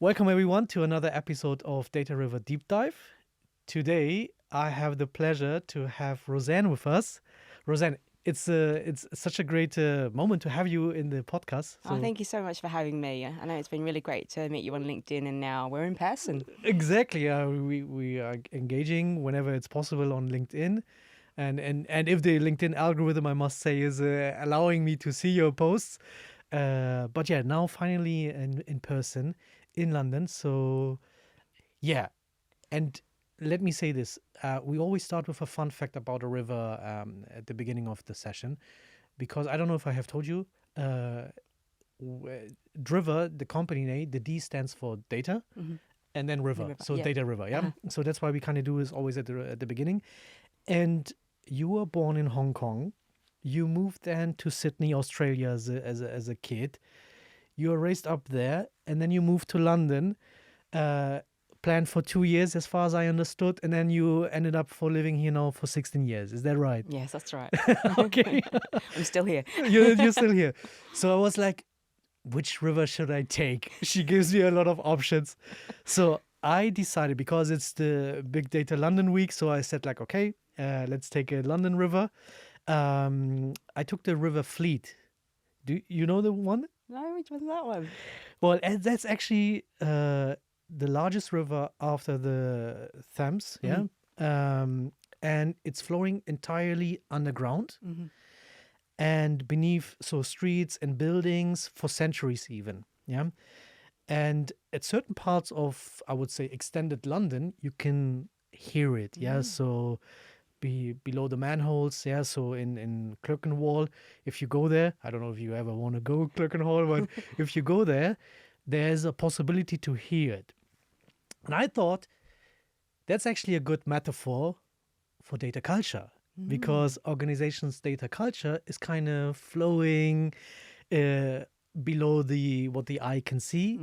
Welcome everyone to another episode of Data River Deep Dive. Today I have the pleasure to have Rosanne with us. Rosanne, it's such a great moment to have you in the podcast. Thank you so much for having me. I know it's been really great to meet you on LinkedIn, and now we're in person. Exactly, we are engaging whenever it's possible on LinkedIn, and if the LinkedIn algorithm, I must say, is allowing me to see your posts. But yeah, now finally in person in London. So yeah, and let me say this: we always start with a fun fact about a river at the beginning of the session, because I don't know if I have told you. DRIVA, the company name, the D stands for data, and then river, so yeah. data river. Yeah, so that's why we kind of do this always at the beginning. And you were born in Hong Kong. You moved then to Sydney, Australia, as a kid. You were raised up there, and then you moved to London. Planned for 2 years, as far as I understood, and then you ended up for living here now for 16 years. Is that right? Yes, that's right. Okay. I'm still here. You're still here. So I was like, which river should I take? She gives me a lot of options. So I decided, because it's the Big Data London week, so I said like, okay, let's take a London river. I took the River Fleet. Do you know the one? No, which one's that one? Well, that's actually the largest river after the Thames, yeah. And it's flowing entirely underground and beneath, so streets and buildings for centuries even, yeah. And at certain parts of, I would say, extended London, you can hear it, yeah. So below the manholes, yeah. So in Clerkenwell, if you go there, I don't know if you ever want to go Clerkenwell, but if you go there, there's a possibility to hear it. And I thought that's actually a good metaphor for data culture, because organizations' data culture is kind of flowing below what the eye can see.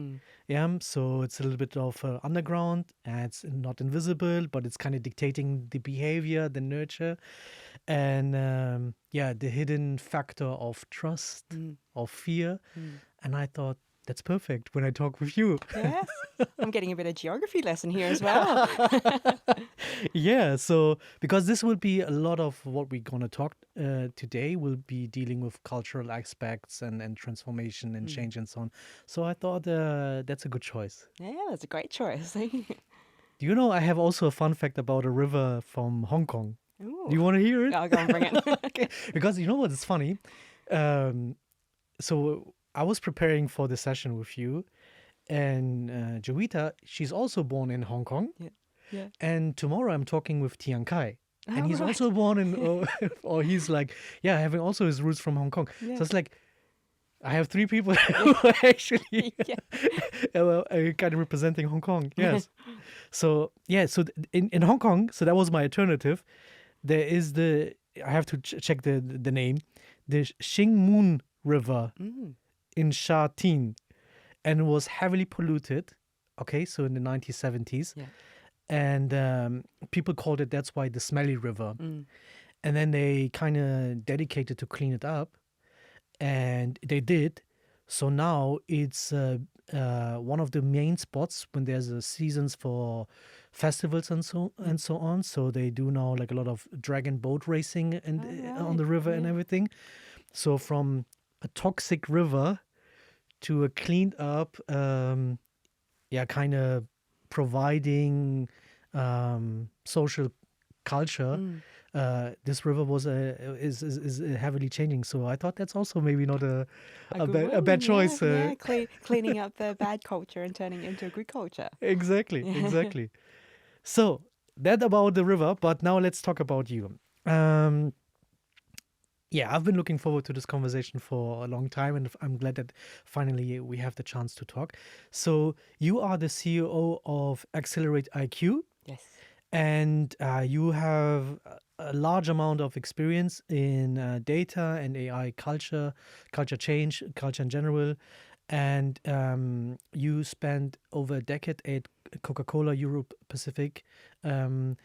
Yeah, so it's a little bit of underground, and it's not invisible, but it's kind of dictating the behavior, the nurture, and the hidden factor of trust, of fear. And I thought, that's perfect when I talk with you. Yes. I'm getting a bit of geography lesson here as well. Yeah, so because this will be a lot of what we're going to talk today, will be dealing with cultural aspects and transformation and change and so on. So I thought that's a good choice. Yeah, that's a great choice. Do you know I have also a fun fact about a river from Hong Kong? Ooh. Do you want to hear it? I'll go and bring it. Okay. Because you know what is funny? So I was preparing for the session with you, and Joita, she's also born in Hong Kong. Yeah. And tomorrow I'm talking with Tian Kai. And Oh, he's right. also born in, or he's like, yeah, having also his roots from Hong Kong. Yeah. So it's like, I have three people who are actually kind of representing Hong Kong. Yes. So, yeah, so in Hong Kong, so that was my alternative. There is I have to check the name, the Xing Moon River in Sha Tin, and it was heavily polluted. Okay, so in the 1970s. Yeah. And people called it, that's why, the smelly river. And then they kind of dedicated to clean it up, and they did. So now it's one of the main spots when there's seasons for festivals and so on. So they do now like a lot of dragon boat racing and on the river and everything. So from a toxic river to a cleaned up, kind of providing social culture. This river was is heavily changing. So I thought that's also maybe not a bad choice. Cleaning up the bad culture and turning it into a good culture. Exactly. So that about the river, but now let's talk about you. I've been looking forward to this conversation for a long time, and I'm glad that finally we have the chance to talk. So you are the CEO of XcelerateIQ. Yes. And you have a large amount of experience in data and AI culture change, culture in general. And you spent over a decade at Coca-Cola Europe Pacific. And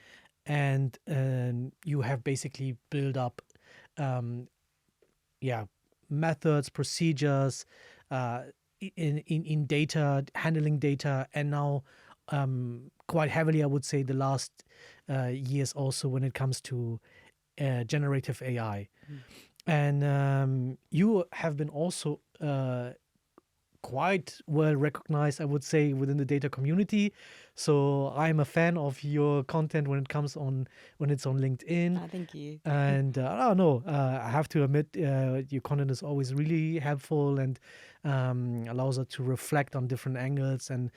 you have basically built up methods, procedures, in data, handling data, and now quite heavily, I would say, the last years also when it comes to generative AI. And you have been also quite well recognized, I would say, within the data community. So I'm a fan of your content when it's on LinkedIn. Thank you. And I don't know, I have to admit, your content is always really helpful and allows us to reflect on different angles. And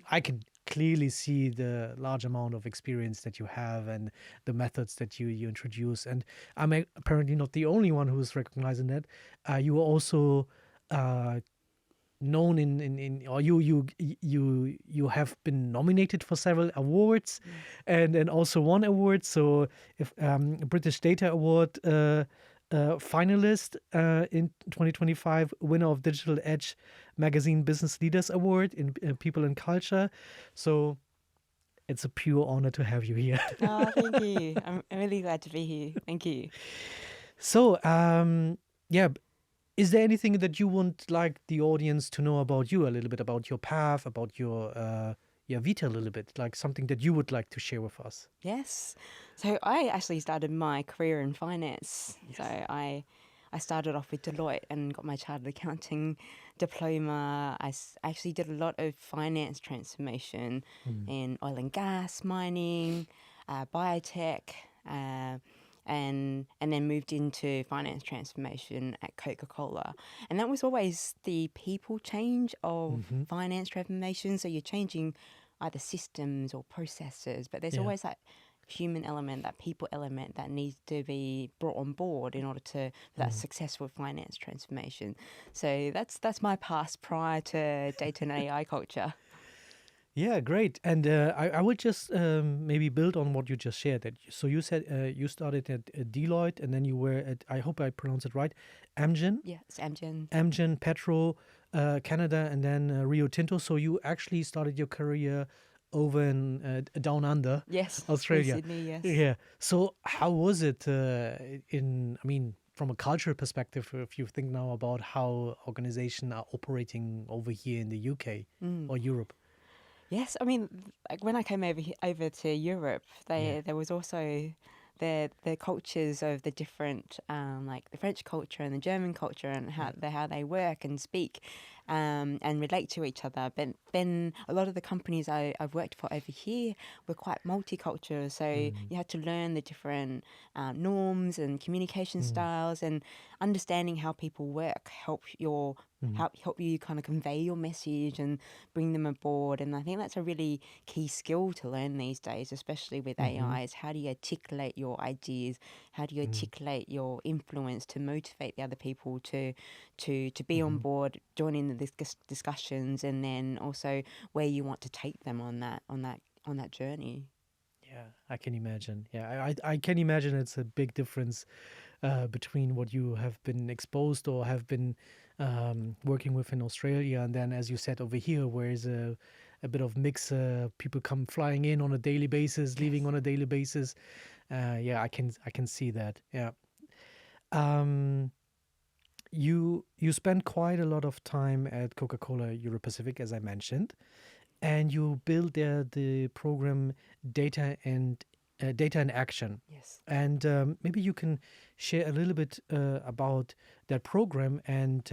I can clearly see the large amount of experience that you have and the methods that you introduce. And I'm apparently not the only one who's recognizing that. You are also known or you have been nominated for several awards and also won awards. So if British Data Award finalist in 2025, winner of Digital Edge Magazine Business Leaders Award in People and Culture. So it's a pure honor to have you here. Oh, thank you. I'm really glad to be here. Thank you. So yeah, is there anything that you want like the audience to know about you, a little bit about your path, about your vita a little bit, like something that you would like to share with us? Yes. So I actually started my career in finance. Yes. So I started off with Deloitte and got my chartered accounting diploma. I actually did a lot of finance transformation in oil and gas, mining, biotech, and then moved into finance transformation at Coca-Cola. And that was always the people change of finance transformation. So you're changing either systems or processes, but there's always that human element, that people element that needs to be brought on board in order for that successful finance transformation. So that's my past prior to data and AI culture. Yeah, great. And I would just maybe build on what you just shared. So you said you started at Deloitte, and then you were at, I hope I pronounce it right, Amgen? Yeah, it's Amgen. Amgen, Petro, Canada, and then Rio Tinto. So you actually started your career over in down under, yes, Australia. in Sydney, yes. Yeah. So how was it from a cultural perspective, if you think now about how organizations are operating over here in the UK or Europe? Yes, I mean, like when I came over to Europe, there was also the cultures of the different, like the French culture and the German culture and how they work and speak and relate to each other. But then a lot of the companies I've worked for over here were quite multicultural, so you had to learn the different norms and communication styles, and understanding how people work help you kind of convey your message and bring them aboard. And I think that's a really key skill to learn these days, especially with AI, is how do you articulate your ideas? How do you articulate your influence to motivate the other people to be on board, join in the discussions, and then also where you want to take them on that journey. Yeah, I can imagine. Yeah, I can imagine it's a big difference between what you have been exposed or have been working with in Australia, and then, as you said, over here, where is a bit of mix. People come flying in on a daily basis, leaving on a daily basis. Yeah, I can see that. Yeah. You spent quite a lot of time at Coca-Cola Europe Pacific, as I mentioned, and you built the program Data and Action. Yes. And maybe you can share a little bit about that program, and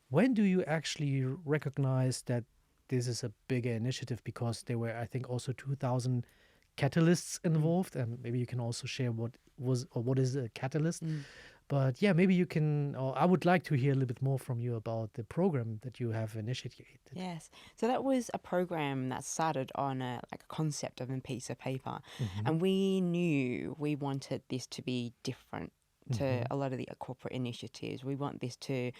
when do you actually recognize that this is a bigger initiative? Because there were, I think, also 2,000 catalysts involved, and maybe you can also share what is a catalyst. But yeah, maybe you can, or I would like to hear a little bit more from you about the program that you have initiated. Yes. So that was a program that started on a concept of a piece of paper. And we knew we wanted this to be different to a lot of the corporate initiatives. We want this to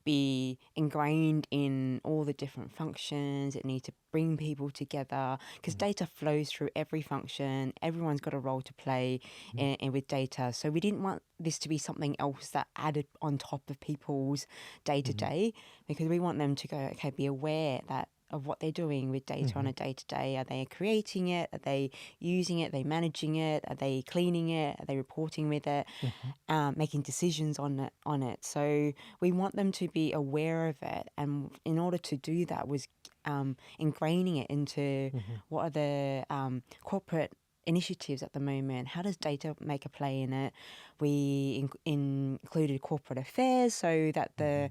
be ingrained in all the different functions. It needs to bring people together, because data flows through every function. Everyone's got a role to play in with data. So we didn't want this to be something else that added on top of people's day-to-day, because we want them to go, okay, be aware that of what they're doing with data on a day-to-day. Are they creating it? Are they using it? Are they managing it? Are they cleaning it? Are they reporting with it? Making decisions on it. So we want them to be aware of it. And in order to do that was ingraining it into what are the corporate initiatives at the moment. How does data make a play in it? We included corporate affairs so that the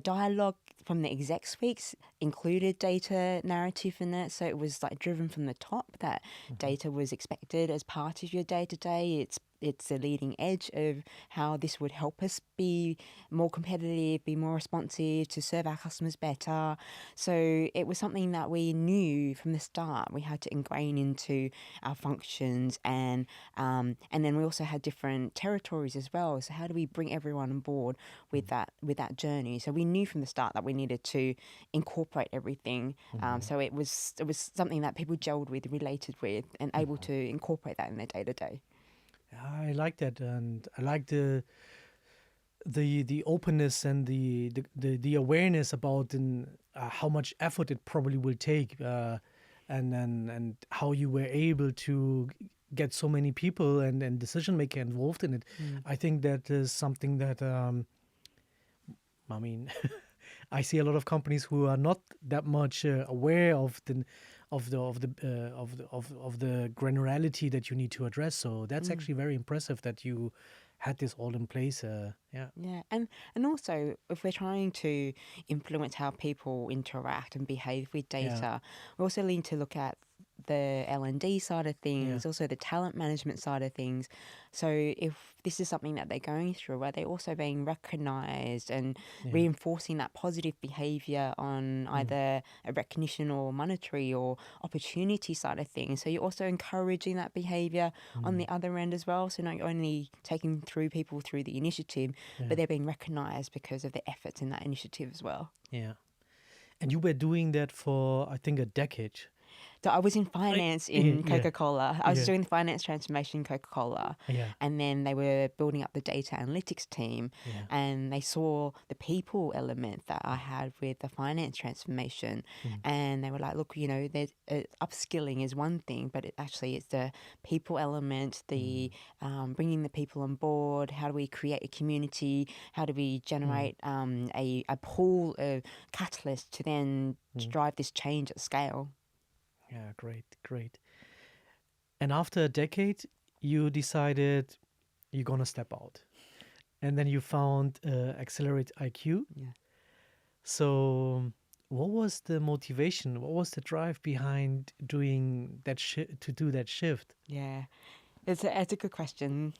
dialogue from the exec suites included data narrative in it. So it was like driven from the top that data was expected as part of your day-to-day. It's the leading edge of how this would help us be more competitive, be more responsive, to serve our customers better. So it was something that we knew from the start we had to ingrain into our functions, and then we also had different territories as well. So how do we bring everyone on board with that journey? So we knew from the start that we needed to incorporate everything. So it was something that people gelled with, related with, and able to incorporate that in their day-to-day. I like that, and I like the openness and the awareness about how much effort it probably will take, and how you were able to get so many people and decision maker involved in it. I think that is something that I mean, I see a lot of companies who are not that much aware of the granularity that you need to address. So that's actually very impressive that you had this all in place. Yeah, and also if we're trying to influence how people interact and behave with data, we also need to look at the L&D side of things, also the talent management side of things. So if this is something that they're going through, where they're also being recognised and reinforcing that positive behaviour on either a recognition or monetary or opportunity side of things. So you're also encouraging that behaviour on the other end as well. So not only taking people through the initiative, but they're being recognised because of the efforts in that initiative as well. Yeah. And you were doing that for, I think, a decade. So I was in finance in Coca-Cola. I was doing the finance transformation in Coca-Cola. And then they were building up the data analytics team. And they saw the people element that I had with the finance transformation. And they were like, look, upskilling is one thing, but it's the people element, the bringing the people on board. How do we create a community? How do we generate a pool of catalysts to then drive this change at scale? Yeah, great. And after a decade, you decided you're going to step out. And then you found XcelerateIQ. Yeah. So what was the motivation? What was the drive behind doing that to do that shift? Yeah, it's a good question.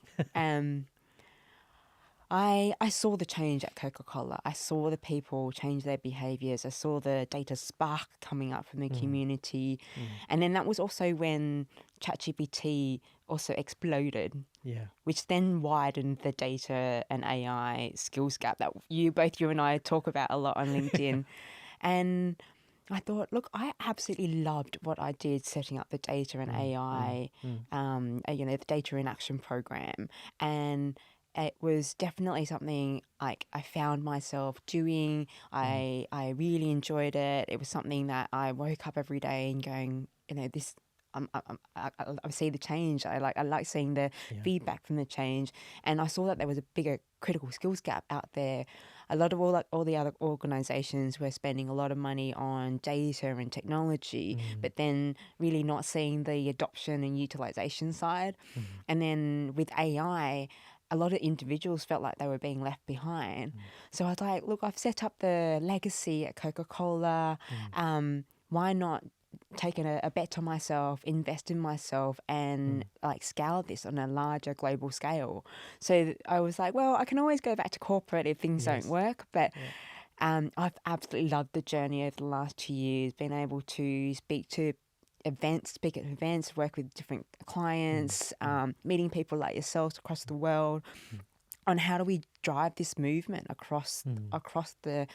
I saw the change at Coca-Cola. I saw the people change their behaviours. I saw the data spark coming up from the community. And then that was also when ChatGPT also exploded, which then widened the data and AI skills gap that both you and I talk about a lot on LinkedIn. And I thought, look, I absolutely loved what I did setting up the data and AI, the Data in Action program. And it was definitely something like I found myself doing. I really enjoyed it. It was something that I woke up every day and going, this. I see the change. I like seeing the feedback from the change, and I saw that there was a bigger critical skills gap out there. A lot of all the other organisations were spending a lot of money on data and technology, but then really not seeing the adoption and utilisation side. And then with AI, a lot of individuals felt like they were being left behind. So I was like, look, I've set up the legacy at Coca-Cola. Why not take a bet on myself, invest in myself, and scale this on a larger global scale? So I was like, well, I can always go back to corporate if things don't work. But I've absolutely loved the journey over the last 2 years, being able to speak at events, work with different clients, meeting people like yourselves across the world on how do we drive this movement across the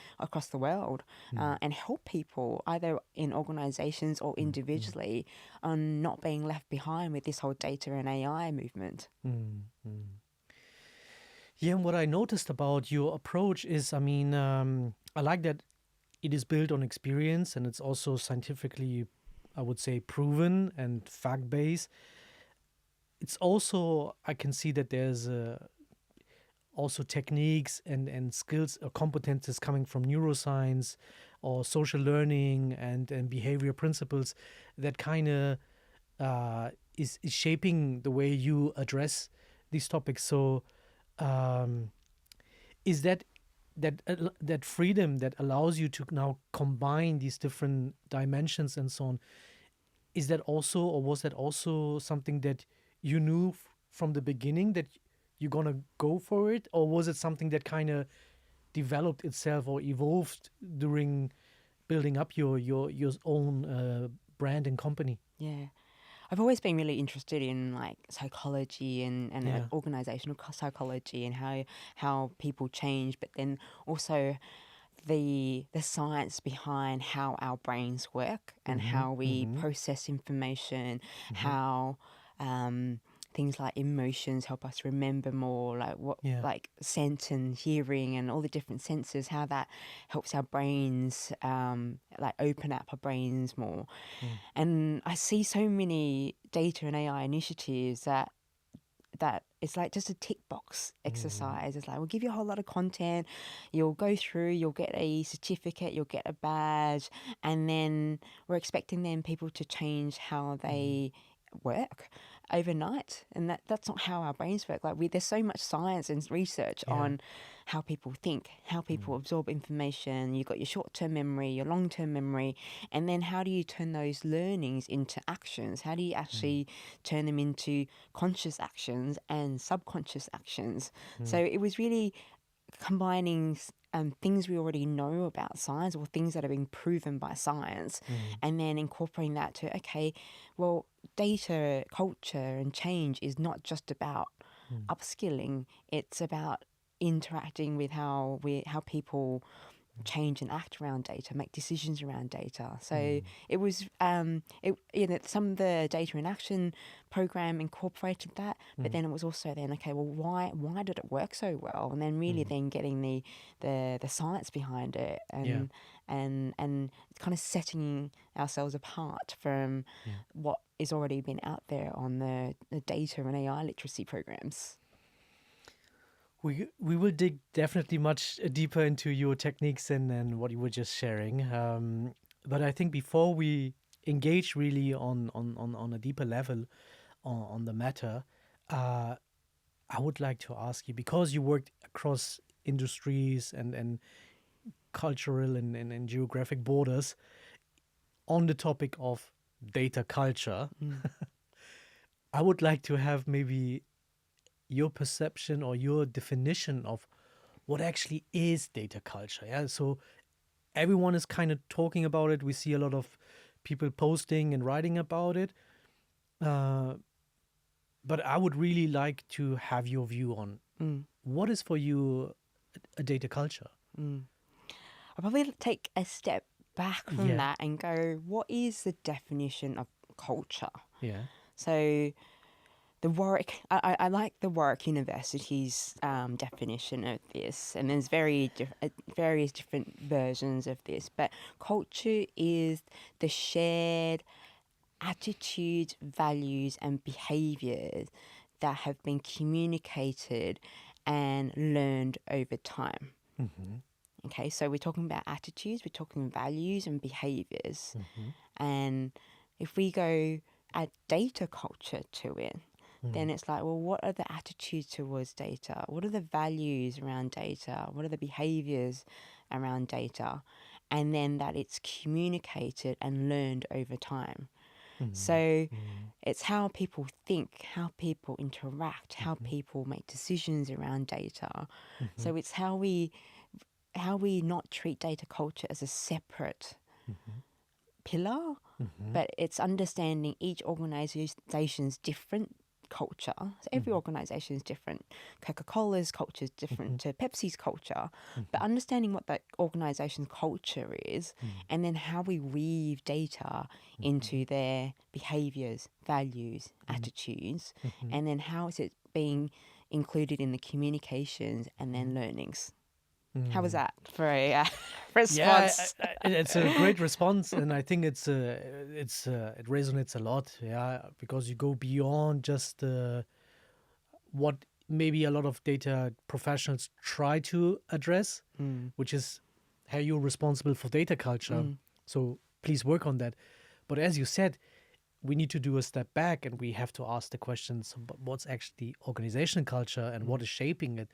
world and help people either in organizations or individually on not being left behind with this whole data and AI movement. Yeah, and what I noticed about your approach is, I like that it is built on experience, and it's also scientifically, I would say, proven and fact-based. It's also, I can see that there's also techniques and skills or competences coming from neuroscience or social learning and behavior principles that kind of is shaping the way you address these topics. So is that freedom that allows you to now combine these different dimensions and so on, is that also, or was that also something that you knew from the beginning that you're gonna go for it, or was it something that kind of developed itself or evolved during building up your own brand and company? Yeah. I've always been really interested in like psychology and Yeah. organizational psychology and how people change, but then also the science behind how our brains work and how we process information, how things like emotions help us remember more, like like scent and hearing and all the different senses, how that helps our brains like open up our brains more. And I see so many data and AI initiatives that it's like just a tick box exercise. It's like, we'll give you a whole lot of content, you'll go through, you'll get a certificate, you'll get a badge, and then we're expecting then people to change how they work overnight. And that's not how our brains work. Like there's so much science and research on how people think, how people absorb information. You've got your short-term memory, your long-term memory, and then how do you turn those learnings into actions? How do you actually turn them into conscious actions and subconscious actions? So it was really combining things we already know about science, or things that have been proven by science, and then incorporating that to, okay, well, data, culture and change is not just about upskilling, it's about interacting with how people change and act around data, make decisions around data. So it was, some of the data in action program incorporated that, but then it was also then, okay, well, why did it work so well? And then really then getting the science behind it, and kind of setting ourselves apart from what is already been out there on the data and AI literacy programs. We will dig definitely much deeper into your techniques and what you were just sharing. But I think before we engage really on a deeper level on the matter, I would like to ask you, because you worked across industries and cultural and geographic borders on the topic of data culture, I would like to have maybe your perception or your definition of what actually is data culture. Yeah, so everyone is kind of talking about it. We see a lot of people posting and writing about it. But I would really like to have your view on what is for you a data culture. I'll probably take a step back from that and go, what is the definition of culture? Yeah. So the Warwick, I like the Warwick University's definition of this, and there's various different versions of this, but culture is the shared attitudes, values and behaviours that have been communicated and learned over time. Okay, so we're talking about attitudes, we're talking values and behaviours. And if we go add data culture to it, then it's like, well, what are the attitudes towards data? What are the values around data? What are the behaviours around data? And then that it's communicated and learned over time. So it's how people think, how people interact, how people make decisions around data. So it's how we not treat data culture as a separate pillar, but it's understanding each organisation's different culture. So every organisation is different. Coca-Cola's culture is different to Pepsi's culture, but understanding what that organisation's culture is, and then how we weave data into their behaviours, values, attitudes, and then how is it being included in the communications and then learnings. How was that for a Yeah, response? it's a great response, and I think it resonates a lot. Yeah, because you go beyond just what maybe a lot of data professionals try to address, which is how you're responsible for data culture. So please work on that. But as you said, we need to do a step back and we have to ask the questions: what's actually organizational culture and what is shaping it?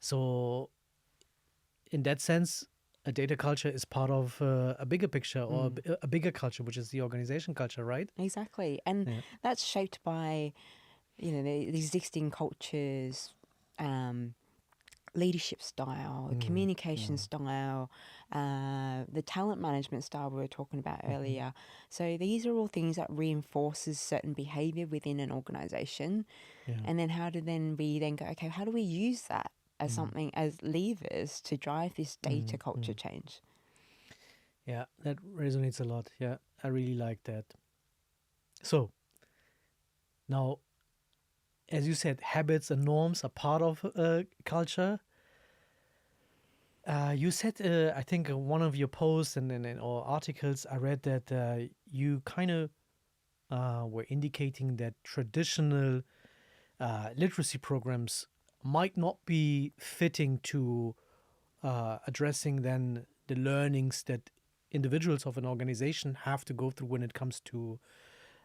So in that sense, a data culture is part of a bigger picture or a bigger culture, which is the organization culture, right? Exactly. And that's shaped by, the existing cultures, leadership style, communication style, the talent management style we were talking about earlier. So these are all things that reinforces certain behavior within an organization. And then how do we then go, okay, how do we use that as something, as levers to drive this data culture change? Yeah, that resonates a lot. Yeah, I really like that. So now, as you said, habits and norms are part of culture. You said, I think, one of your posts and or articles, I read that you kind of were indicating that traditional literacy programs might not be fitting to addressing then the learnings that individuals of an organization have to go through when it comes to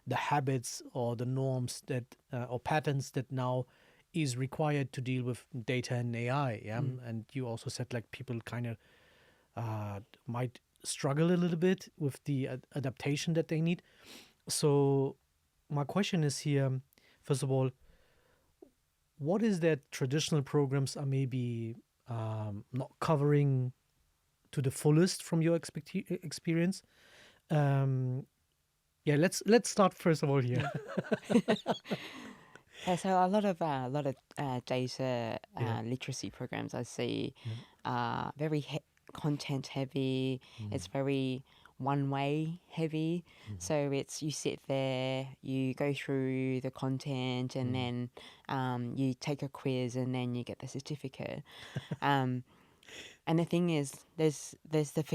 the habits or the norms that or patterns that now is required to deal with data and AI. Yeah, and you also said like people kind of might struggle a little bit with the adaptation that they need. So my question is here, first of all, what is that traditional programs are maybe not covering to the fullest from your experience? Yeah, let's start first of all here. Yeah, so a lot of data literacy programs I see are very content heavy. It's very one way heavy. So it's you sit there, you go through the content, and then you take a quiz, and then you get the certificate. And the thing is, there's the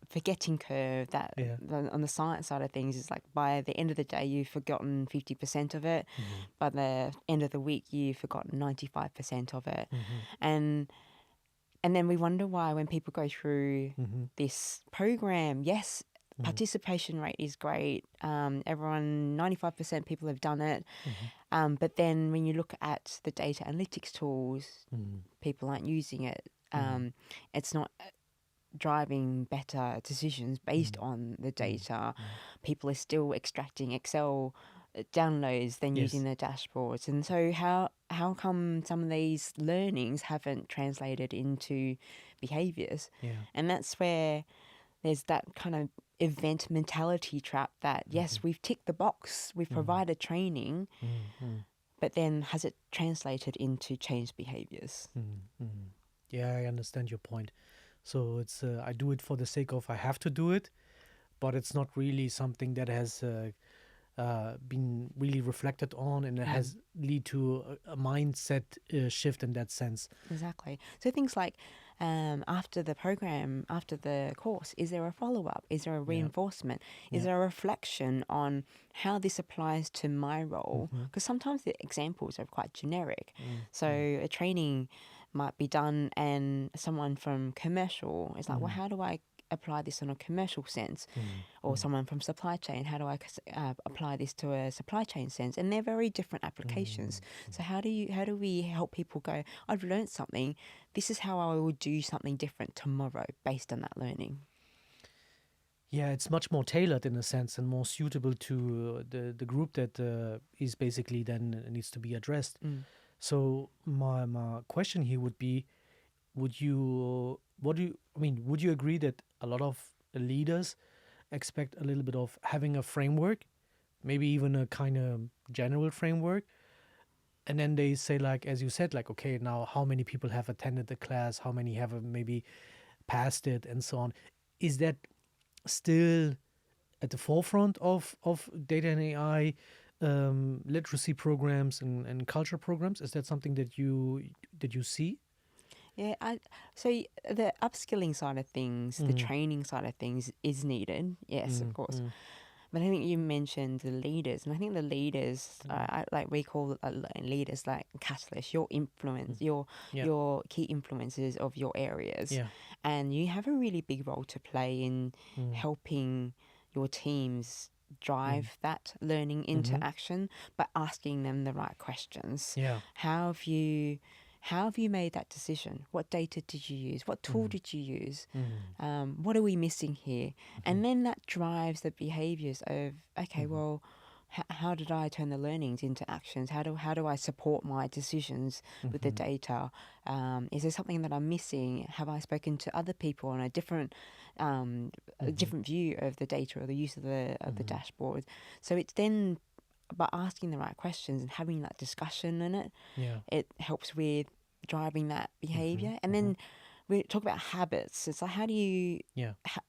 forgetting curve that on the science side of things is like by the end of the day you've forgotten 50% of it. By the end of the week you've forgotten 95% of it. And then we wonder why when people go through this program, yes, participation rate is great. Everyone, 95% people have done it. But then when you look at the data analytics tools, people aren't using it. It's not driving better decisions based on the data. People are still extracting Excel downloads than using the dashboards. And so how come some of these learnings haven't translated into behaviors? And that's where there's that kind of event mentality trap that, yes, we've ticked the box, we've provided training, but then has it translated into changed behaviors? Yeah, I understand your point. So it's I do it for the sake of I have to do it, but it's not really something that has been really reflected on, and it has lead to a mindset shift in that sense. Exactly. So things like after the program, after the course, is there a follow-up? Is there a reinforcement? Is there a reflection on how this applies to my role? Because sometimes the examples are quite generic. So a training might be done and someone from commercial is like, well, how do I apply this on a commercial sense? Or someone from supply chain, how do I apply this to a supply chain sense? And they're very different applications. So how do we help people go, I've learned something, this is how I will do something different tomorrow based on that learning? Yeah, it's much more tailored in a sense and more suitable to the group that is basically then needs to be addressed. So my question here would be, would you agree that a lot of leaders expect a little bit of having a framework, maybe even a kind of general framework, and then they say, like, as you said, like, okay, now how many people have attended the class, how many have maybe passed it, and so on? Is that still at the forefront of data and AI literacy programs and culture programs? Is that something that you see? Yeah, the upskilling side of things, the training side of things is needed. Yes, of course. But I think you mentioned the leaders, and I think the leaders, like we call leaders like catalysts, your influence, your key influences of your areas, and you have a really big role to play in helping your teams drive that learning into action by asking them the right questions. Yeah. How have you made that decision? What data did you use? What tool did you use? What are we missing here? And then that drives the behaviours of, okay, well, how did I turn the learnings into actions? How do I support my decisions with the data? Is there something that I'm missing? Have I spoken to other people on a different view of the data or the use of the dashboard? So it's then by asking the right questions and having that discussion in it, it helps with driving that behaviour. And then we talk about habits. It's like, how do you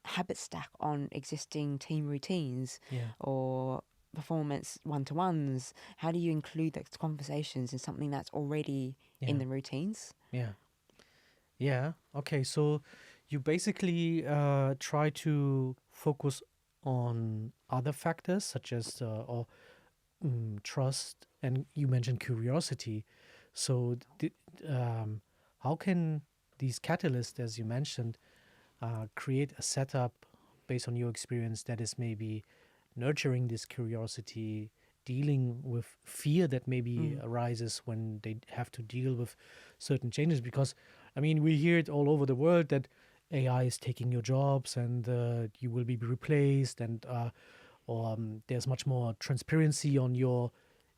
habit stack on existing team routines or performance one-to-ones? How do you include those conversations in something that's already in the routines? Yeah. Okay. So you basically try to focus on other factors such as trust, and you mentioned curiosity. So how can these catalysts, as you mentioned, create a setup based on your experience that is maybe nurturing this curiosity, dealing with fear that maybe arises when they have to deal with certain changes? Because, I mean, we hear it all over the world that AI is taking your jobs and you will be replaced, and or there's much more transparency on your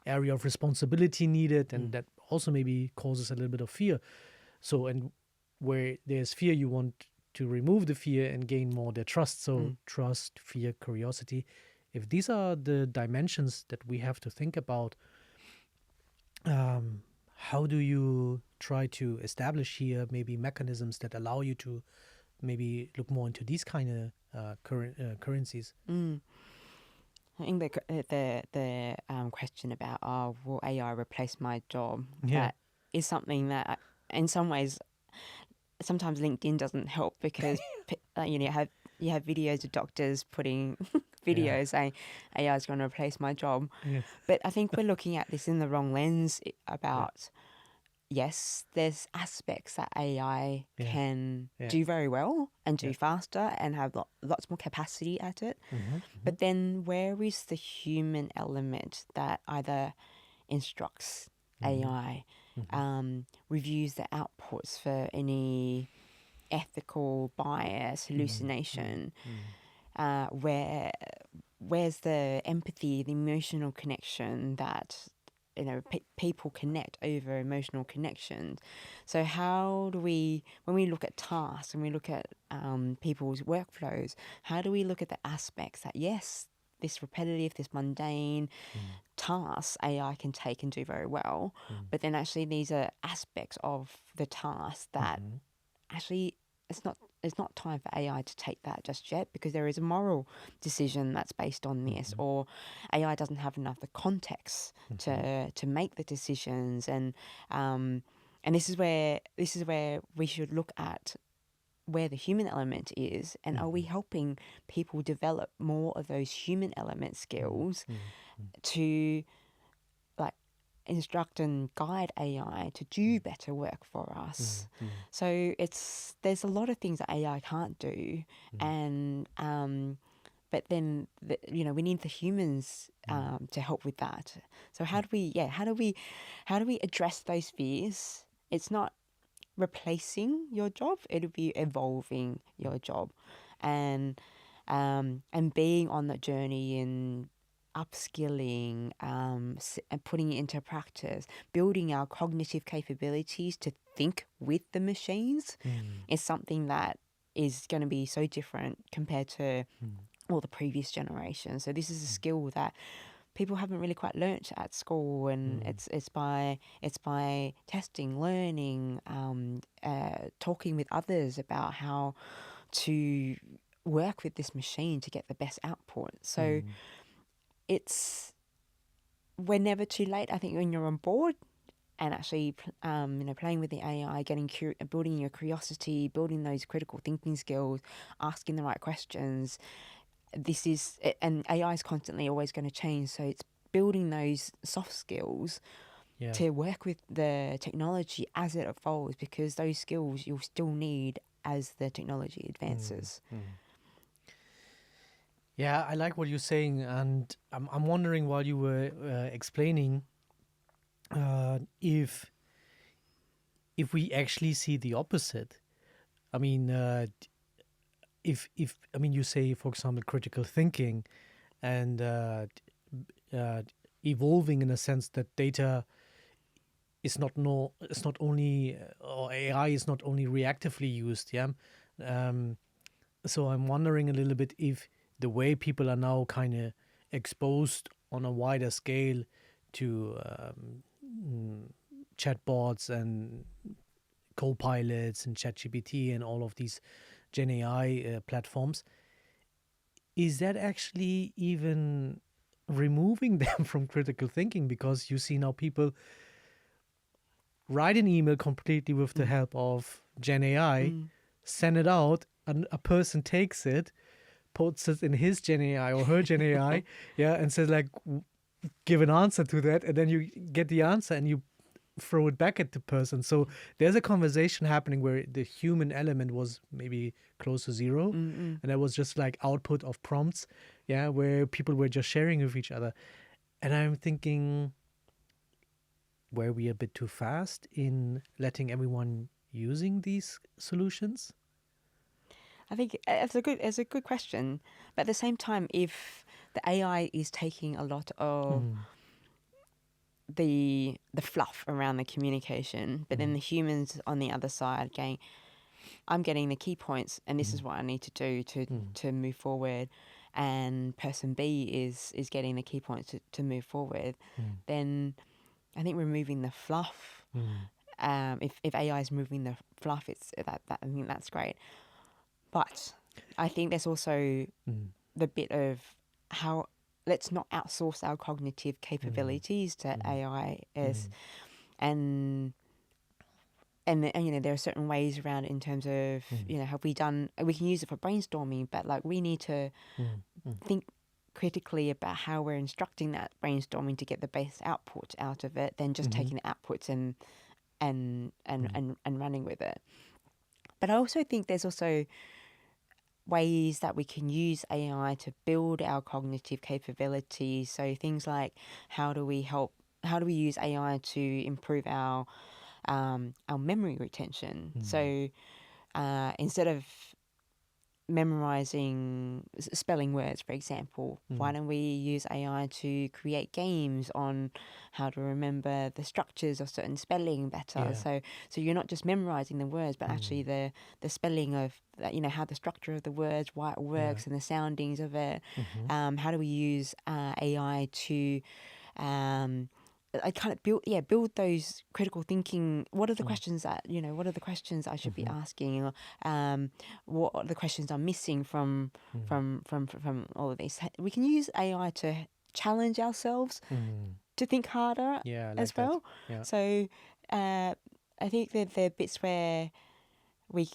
area of responsibility needed, and that also maybe causes a little bit of fear. So, and where there's fear, you want to remove the fear and gain more their trust. So trust, fear, curiosity. If these are the dimensions that we have to think about, how do you try to establish here maybe mechanisms that allow you to maybe look more into these kind of currencies? I think the question about, will AI replace my job? Yeah. That is something that, in some ways, sometimes LinkedIn doesn't help because you have videos of doctors putting videos saying AI is going to replace my job. Yes. But I think we're looking at this in the wrong lens about. Yes, there's aspects that AI can do very well and do faster and have lots more capacity at it. But then where is the human element that either instructs AI, reviews the outputs for any ethical bias, hallucination, where's the empathy, the emotional connection that people connect over emotional connections. So how do we, when we look at tasks and we look at people's workflows, how do we look at the aspects that, yes, this repetitive, this mundane tasks AI can take and do very well, but then actually these are aspects of the task that actually it's not time for AI to take that just yet, because there is a moral decision that's based on this, or AI doesn't have enough the context to make the decisions, and this is where we should look at where the human element is, and are we helping people develop more of those human element skills to instruct and guide AI to do better work for us. So there's a lot of things that AI can't do, and but then we need the humans to help with that. So how do we address those fears? It's not replacing your job; it'll be evolving your job, and being on that journey and upskilling and putting it into practice, building our cognitive capabilities to think with the machines is something that is going to be so different compared to all the previous generations. So this is a skill that people haven't really quite learnt at school, and it's by testing, learning, talking with others about how to work with this machine to get the best output. So we're never too late. I think when you're on board, and actually, playing with the AI, building your curiosity, building those critical thinking skills, asking the right questions. And AI is constantly always going to change. So it's building those soft skills to work with the technology as it evolves, because those skills you'll still need as the technology advances. Yeah, I like what you're saying, and I'm wondering while you were explaining if we actually see the opposite. I mean, if I mean, you say, for example, critical thinking and evolving in a sense that data is not only or AI is not only reactively used. So I'm wondering a little bit if the way people are now kind of exposed on a wider scale to chatbots and co-pilots and ChatGPT and all of these Gen AI platforms, is that actually even removing them from critical thinking? Because you see now people write an email completely with the help of Gen AI, send it out, and a person takes it, puts it in his Gen AI or her Gen AI, and says like, give an answer to that, and then you get the answer and you throw it back at the person. So there's a conversation happening where the human element was maybe close to zero, and that was just like output of prompts, where people were just sharing with each other. And I'm thinking, were we a bit too fast in letting everyone using these solutions? I think it's a good question, but at the same time, if the AI is taking a lot of the fluff around the communication, but then the humans on the other side going, I'm getting the key points, and this is what I need to do to move forward, and person B is getting the key points to move forward, then I think removing the fluff. If AI is removing the fluff, I think that's great. But I think there's also the bit of how let's not outsource our cognitive capabilities to AI and there are certain ways around it in terms of we can use it for brainstorming, but like we need to think critically about how we're instructing that brainstorming to get the best output out of it than just taking the outputs and running with it. But I also think there's also ways that we can use AI to build our cognitive capabilities. So things like how do we use AI to improve our memory retention? So instead of memorizing spelling words, for example, why don't we use AI to create games on how to remember the structures of certain spelling better? So you're not just memorizing the words, but actually the spelling of how the structure of the words, why it works, and the soundings of it. How do we use AI to I kind of build those critical thinking. What are the questions that what are the questions I should be asking? What are the questions I'm missing from all of these? We can use AI to challenge ourselves to think harder as well. So I think that there are bits where we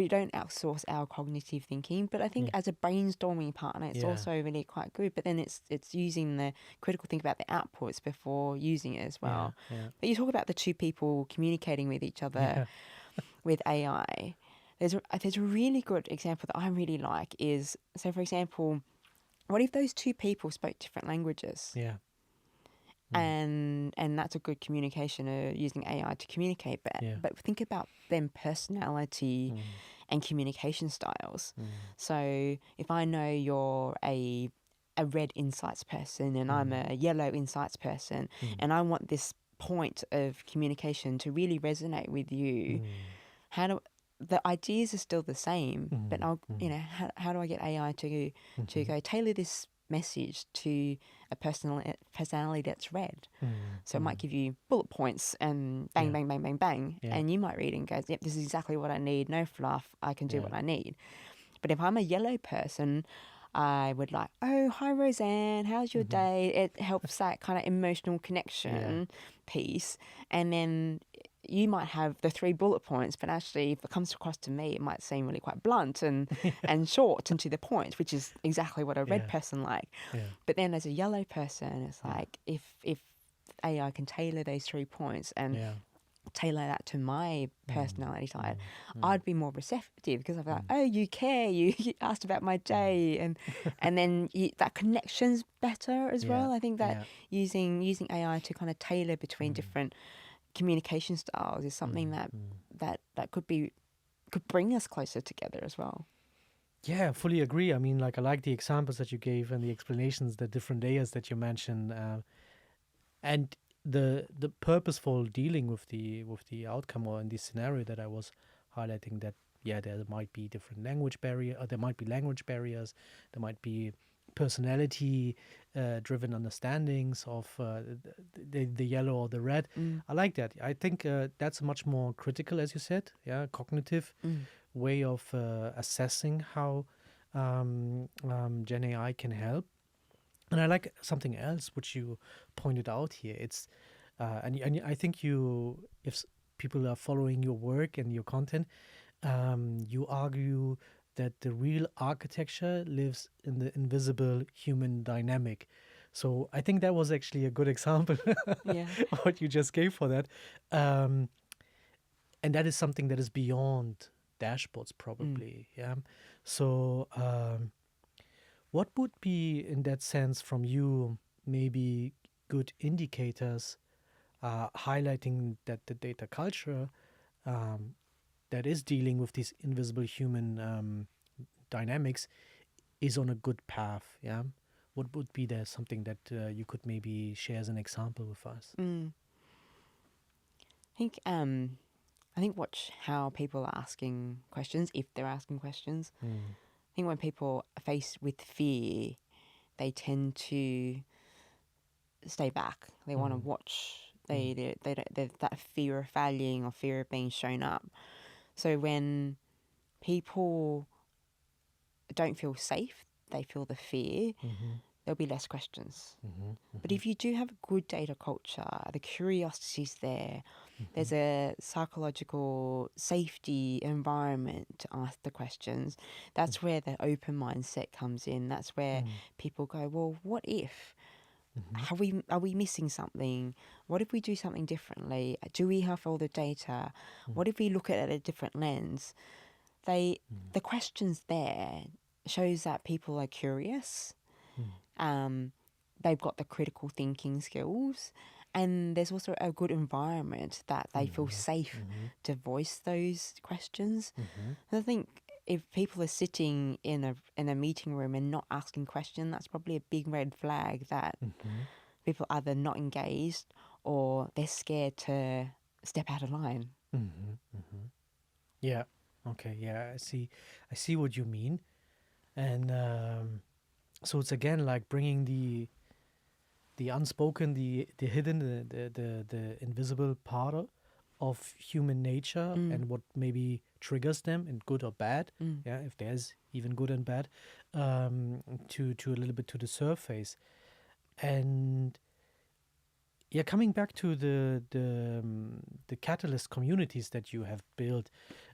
don't outsource our cognitive thinking, but I think as a brainstorming partner, it's also really quite good. But then it's using the critical think about the outputs before using it as well. But you talk about the two people communicating with each other with AI. There's a really good example that I really like is, so for example, what if those two people spoke different languages? And that's a good communication using AI to communicate. But think about them personality and communication styles. So if I know you're a red insights person and I'm a yellow insights person, and I want this point of communication to really resonate with you, the ideas are still the same, but how do I get AI to go tailor this message to a personality that's red? So it might give you bullet points and bang, bang, bang, bang, bang. And you might read it and go, yep, this is exactly what I need. No fluff. I can do what I need. But if I'm a yellow person, I would like, oh, hi, Rosanne, how's your day? It helps that kind of emotional connection piece. And then you might have the 3 bullet points, but actually if it comes across to me, it might seem really quite blunt and short and to the point, which is exactly what a red person like. But then as a yellow person, it's like if AI can tailor those 3 points and tailor that to my personality type, I'd be more receptive because I'm like, oh, you care, you asked about my day, and then that connection's better as well. I think that using AI to kind of tailor between different communication styles is something that could bring us closer together as well. Yeah, I fully agree. I mean, like, I like the examples that you gave and the explanations, the different layers that you mentioned, and the purposeful dealing with the outcome, or in this scenario that I was highlighting, that there might be different language barrier, or there might be language barriers, there might be personality driven understandings of the yellow or the red. I like that. I think that's a much more critical, as you said, cognitive way of assessing how Gen AI can help. And I like something else which you pointed out here. It's and I think if people are following your work and your content, you argue that the real architecture lives in the invisible human dynamic. So I think that was actually a good example what you just gave for that. And that is something that is beyond dashboards probably. So what would be, in that sense, from you, maybe good indicators highlighting that the data culture that is dealing with these invisible human dynamics is on a good path? What would be there something that you could maybe share as an example with us? I think watch how people are asking questions, if they're asking questions. I think when people are faced with fear, they tend to stay back. They want to watch. They that fear of failing or fear of being shown up. So when people don't feel safe, they feel the fear, there'll be less questions. But if you do have a good data culture, the curiosity's there, there's a psychological safety environment to ask the questions, that's where the open mindset comes in. That's where people go, well, what if? Are we missing something? What if we do something differently? Do we have all the data? What if we look at it at a different lens? The questions there shows that people are curious. They've got the critical thinking skills, and there's also a good environment that they feel safe to voice those questions. And I think if people are sitting in a meeting room and not asking questions, that's probably a big red flag that people are either not engaged or they're scared to step out of line. Yeah. Okay. Yeah. I see what you mean, and so it's again like bringing the unspoken, the hidden, the invisible part of human nature and what maybe triggers them, in good or bad. If there's even good and bad, to a little bit to the surface. And coming back to the catalyst communities that you have built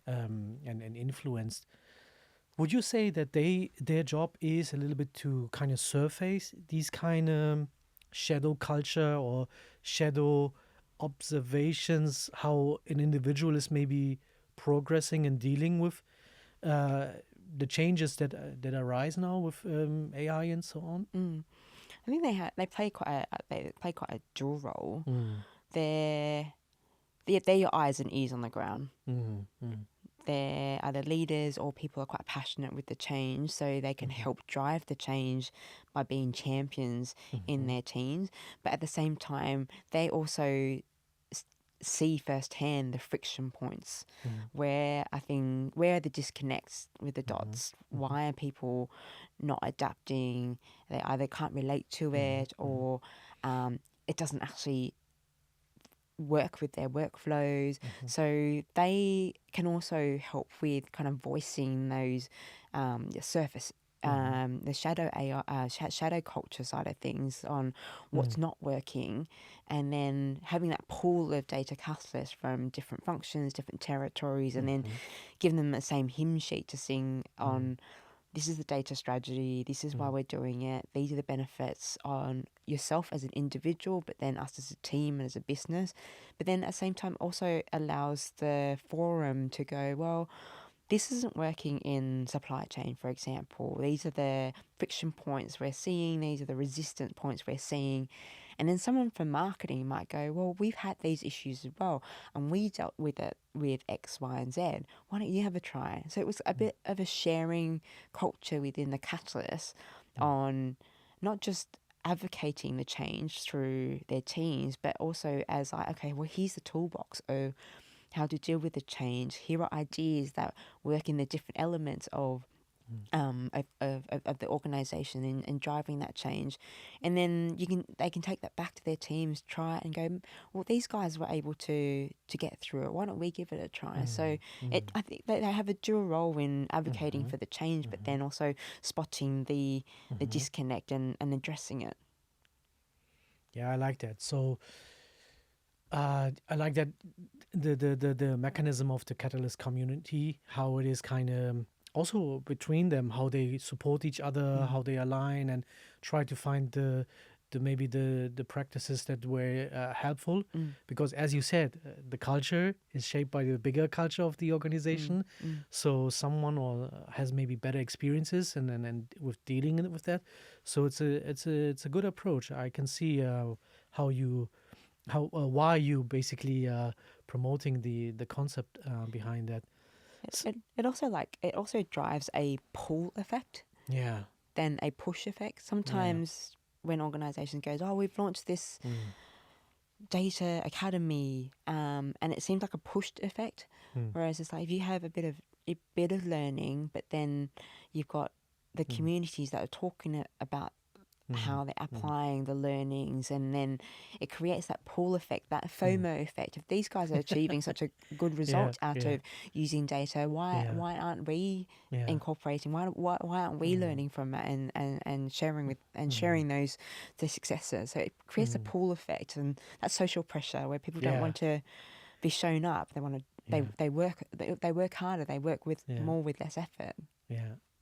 and influenced, would you say that their job is a little bit to kind of surface these kind of shadow culture or shadow observations, how an individual is maybe progressing and dealing with the changes that arise now with AI and so on? I think they play quite a dual role. They're your eyes and ears on the ground. They're either leaders or people are quite passionate with the change, so they can help drive the change by being champions in their teams. But at the same time, they also see firsthand the friction points where are the disconnects with the dots. Why are people not adapting? They either can't relate to it or it doesn't actually work with their workflows. So they can also help with kind of voicing those surface the shadow AI, shadow culture side of things on what's not working, and then having that pool of data catalysts from different functions, different territories, and then giving them the same hymn sheet to sing on. This is the data strategy. This is why we're doing it. These are the benefits on yourself as an individual, but then us as a team and as a business. But then at the same time also allows the forum to go, well, this isn't working in supply chain, for example. These are the friction points we're seeing. These are the resistance points we're seeing. And then someone from marketing might go, well, we've had these issues as well, and we dealt with it with X, Y, and Z. Why don't you have a try? So it was a bit of a sharing culture within the catalyst on not just advocating the change through their teams, but also as like, okay, well, here's the toolbox of how to deal with the change. Here are ideas that work in the different elements of the organisation and driving that change, and then they can take that back to their teams, try it, and go, well, these guys were able to get through it. Why don't we give it a try? So I think they have a dual role in advocating for the change, but then also spotting the disconnect and addressing it. Yeah, I like that. So I like that the mechanism of the catalyst community, how it is kind of also between them, how they support each other, how they align and try to find the maybe the practices that were helpful. Because as you said, the culture is shaped by the bigger culture of the organization. So someone has maybe better experiences and with dealing with that. So it's a good approach. I can see why you basically promoting the concept behind that. It also drives a pull effect, than a push effect. Sometimes when organisations goes, oh, we've launched this data academy, and it seems like a pushed effect, whereas it's like if you have a bit of learning, but then you've got the communities that are talking about how they're applying the learnings, and then it creates that pull effect, that FOMO effect. If these guys are achieving such a good result out of using data, why aren't we incorporating? Why aren't we learning from it and sharing those the successes? So it creates a pull effect, and that social pressure where people don't want to be shown up. They want to they work harder. They work with more with less effort.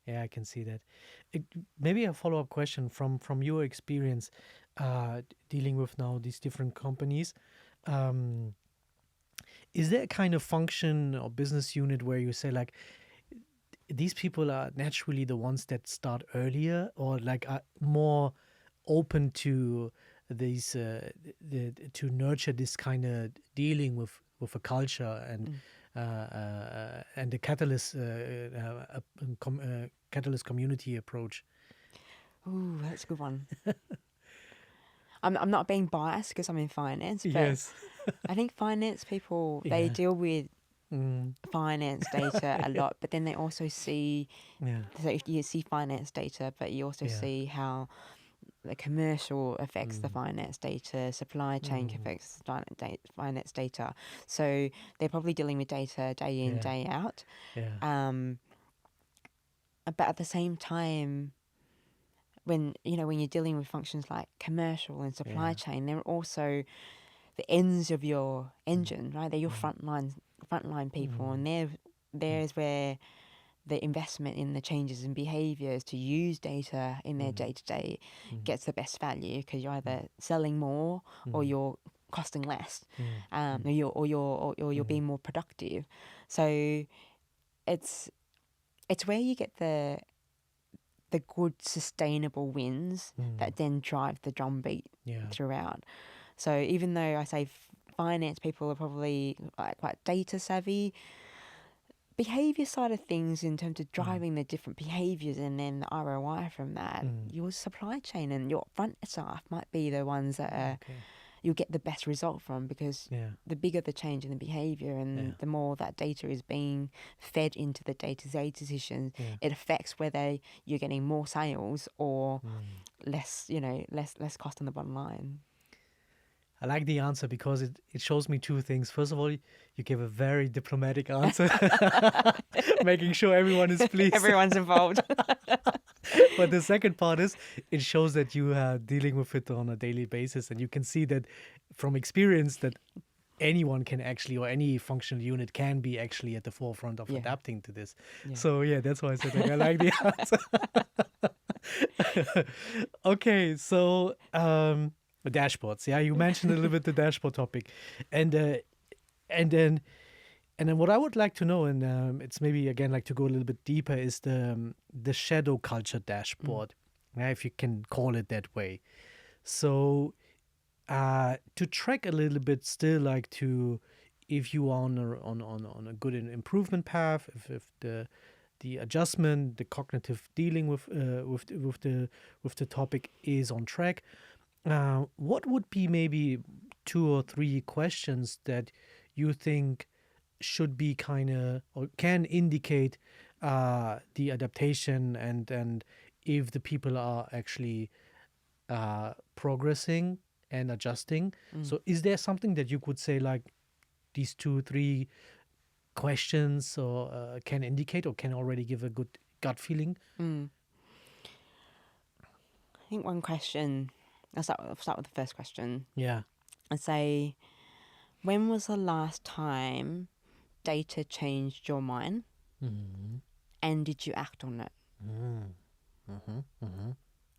Yeah, I can see that. Maybe a follow-up question from your experience dealing with now these different companies. Is there a kind of function or business unit where you say like these people are naturally the ones that start earlier, or like are more open to these to nurture this kind of dealing with a culture and the catalyst community approach? Ooh, that's a good one. I'm not being biased because I'm in finance, but Yes. I think finance people, they deal with finance data a lot, but then they also see, so if you see finance data, but you also see how the commercial affects the finance data, supply chain affects finance data. So they're probably dealing with data day in, day out. But at the same time, when you're dealing with functions like commercial and supply chain, they're also the ends of your engine, right? They're your frontline people, and there's where the investment in the changes in behaviours to use data in their day-to-day gets the best value, because you're either selling more or you're costing less, or you're being more productive. So it's where you get the good sustainable wins that then drive the drumbeat throughout. So even though I say finance people are probably quite data savvy, behaviour side of things in terms of driving the different behaviours and then the ROI from that, your supply chain and your front staff might be the ones that you'll get the best result from, because the bigger the change in the behaviour and the more that data is being fed into the day-to-day decisions, it affects whether you're getting more sales or less cost on the bottom line. I like the answer because it shows me two things. First of all, you give a very diplomatic answer, making sure everyone is pleased. Everyone's involved. But the second part is it shows that you are dealing with it on a daily basis, and you can see that from experience that anyone can actually, or any functional unit can be actually at the forefront of Yeah. adapting to this. Yeah. So yeah, that's why I said like, I like the answer. Okay, so dashboards. Yeah, you mentioned a little bit the dashboard topic, and then what I would like to know, and it's maybe again like to go a little bit deeper, is the shadow culture dashboard, if you can call it that way. So to track a little bit still, like to if you are on a good improvement path, if the adjustment, the cognitive dealing with the topic is on track. What would be maybe 2 or 3 questions that you think should be kind of or can indicate the adaptation and if the people are actually progressing and adjusting? So is there something that you could say like these 2, 3 questions or can indicate or can already give a good gut feeling? I think one question, I'll start with the first question. Yeah. I'd say, when was the last time data changed your mind, and did you act on it?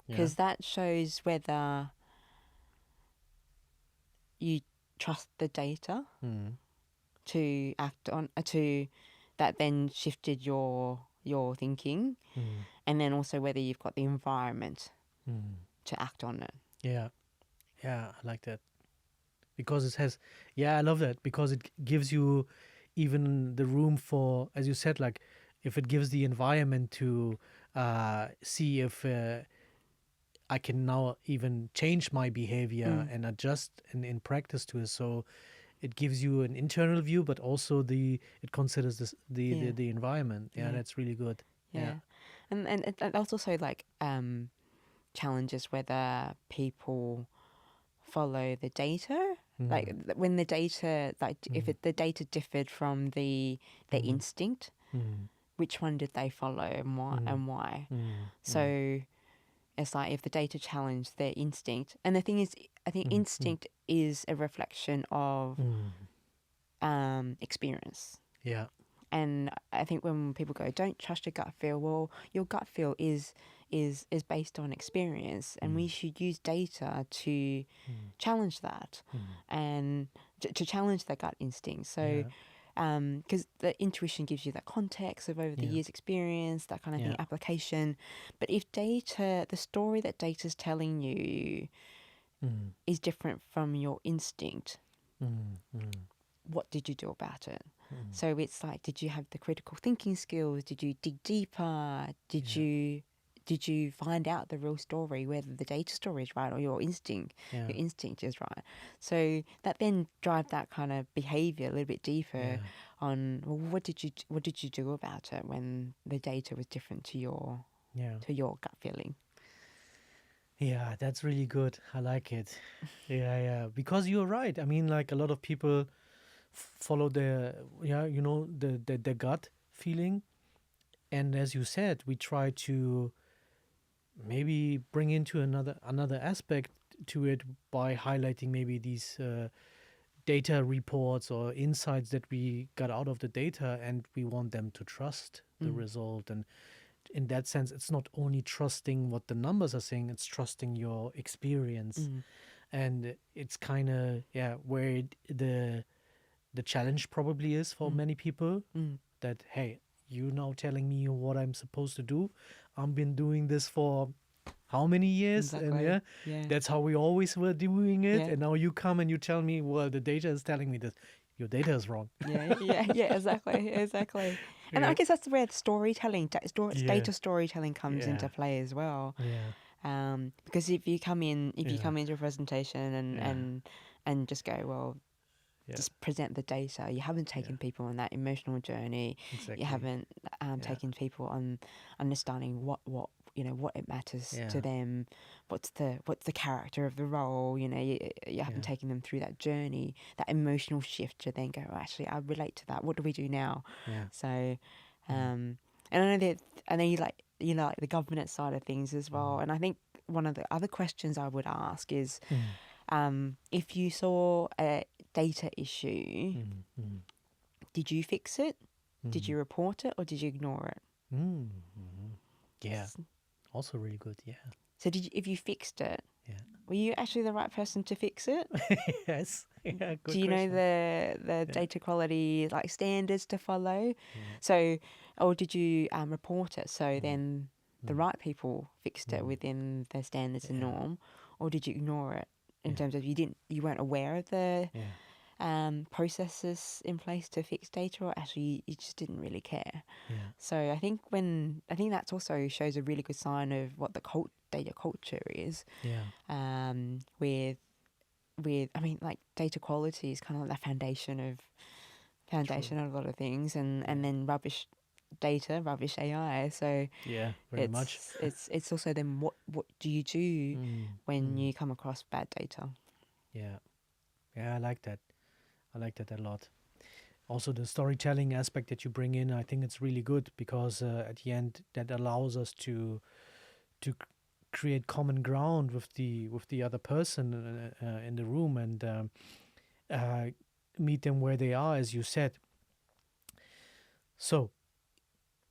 Because that shows whether you trust the data to act on, that then shifted your thinking, and then also whether you've got the environment to act on it. Yeah, I like that because it has. Yeah, I love that because it gives you even the room for, as you said, like if it gives the environment to see if I can now even change my behavior and adjust in practice to it. So it gives you an internal view, but also it considers the environment. Yeah, that's really good. Yeah. And that's also like challenges whether people follow the data. Like when the data, like if the data differed from the instinct, which one did they follow and why? So it's like if the data challenged their instinct, and the thing is, I think instinct is a reflection of experience. Yeah. And I think when people go, don't trust your gut feel, well, your gut feel is based on experience, and we should use data to challenge that and to challenge the gut instinct. So, because the intuition gives you that context of over the years experience, that kind of thing, application. But if data, the story that data's telling you is different from your instinct, what did you do about it? So it's like, did you have the critical thinking skills? Did you dig deeper? Did you find out the real story, whether the data story is right or your instinct is right? So that then drives that kind of behavior a little bit deeper on, well, what did you do about it when the data was different to your gut feeling? Yeah, that's really good. I like it. Yeah. Because you're right. I mean, like a lot of people follow their gut feeling, and as you said, we try to maybe bring into another aspect to it by highlighting maybe these data reports or insights that we got out of the data, and we want them to trust the result. And in that sense, it's not only trusting what the numbers are saying, it's trusting your experience. And it's kind of where the challenge probably is for many people, that, hey, you now telling me what I'm supposed to do. I've been doing this for how many years? Exactly. And that's how we always were doing it. And now you come and you tell me, well, the data is telling me that your data is wrong. Exactly. And I guess that's where the storytelling, data storytelling comes into play as well. Because if you come into a presentation and just go, well, just present the data. You haven't taken people on that emotional journey. Exactly. You haven't taken people on understanding what what it matters Yeah. to them, what's the character of the role. You haven't taken them through that journey, that emotional shift to then go, actually, I relate to that. What do we do now? Yeah. So, and I know you like the governance side of things as well. And I think one of the other questions I would ask is, if you saw a data issue, did you fix it? Did you report it, or did you ignore it? Yeah. Also really good. Yeah. So if you fixed it, were you actually the right person to fix it? Yes. Yeah. Good Do you know question. the data quality standards to follow? So, or did you report it? So then the right people fixed it within the standards and norm, or did you ignore it in terms of you weren't aware of the processes in place to fix data, or actually you just didn't really care? So I think that also shows a really good sign of what the data culture is. With data quality is kind of like the foundation of a lot of things, and then rubbish data, rubbish AI. So very much. It's also then what do you do when you come across bad data? Yeah, I like that a lot. Also the storytelling aspect that you bring in, I think it's really good, because at the end that allows us to create common ground with the other person in the room, and meet them where they are, as you said. So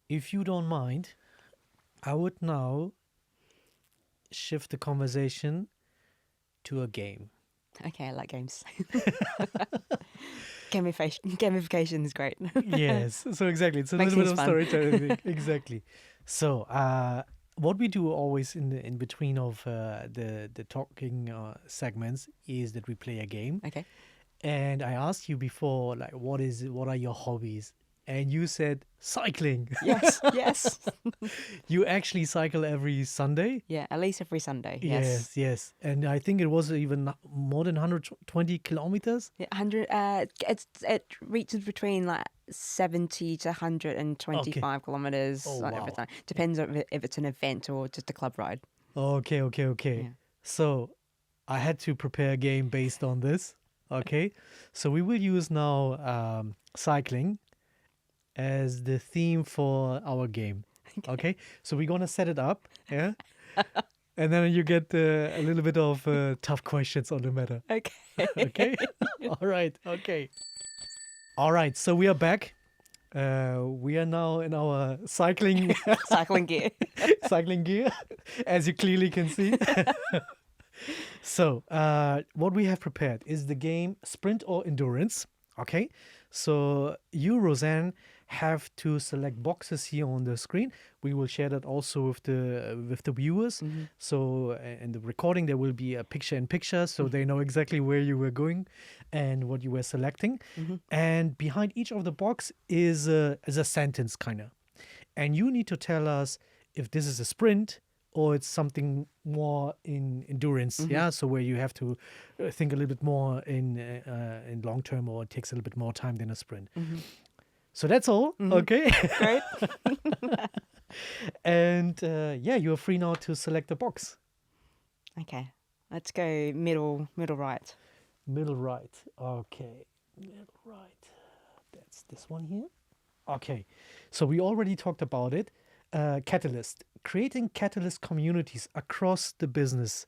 if you don't mind, I would now shift the conversation to a game. Okay, I like games. Gamification is great. Yes, so exactly. It's a Makes little bit of things fun. storytelling. Exactly. So what we do always in between of the talking segments is that we play a game. Okay. And I asked you before, like, what are your hobbies? And you said cycling. Yes. You actually cycle every Sunday? Yeah, at least every Sunday. Yes. Yes. And I think it was even more than 120 kilometers. Yeah, 100. It reaches between 70 to 125 kilometers every time. Depends on if it's an event or just a club ride. Okay. Yeah. So I had to prepare a game based on this. Okay. So we will use now cycling as the theme for our game. Okay. So we're going to set it up. Yeah. And then you get a little bit of tough questions on the matter. Okay. Okay. All right. Okay. All right. So we are back. We are now in our cycling Cycling gear. as you clearly can see. So what we have prepared is the game Sprint or Endurance. Okay. So you, Rosanne, have to select boxes here on the screen. We will share that also with the viewers. So in the recording there will be a picture-in-picture, so they know exactly where you were going and what you were selecting. And behind each of the box is a sentence kind of, and you need to tell us if this is a sprint or it's something more in endurance. Yeah, so where you have to think a little bit more in long term, or it takes a little bit more time than a sprint. So that's all. Okay. Great. And you're free now to select the box. Okay. Let's go middle right. Middle right. Okay. Middle right. That's this one here. Okay. So we already talked about it. Catalyst. Creating catalyst communities across the business.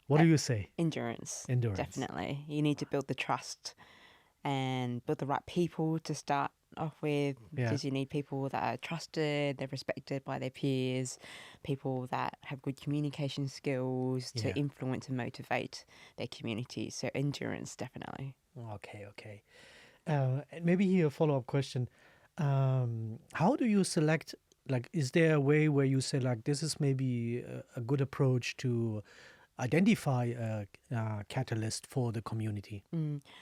What do you say? Endurance. Endurance. Definitely. You need to build the trust and build the right people to start off with, because you need people that are trusted, they're respected by their peers, people that have good communication skills to influence and motivate their communities. So endurance, definitely. Okay. And maybe here a follow-up question. How do you select, is there a way where you say, this is maybe a good approach to identify a catalyst for the community?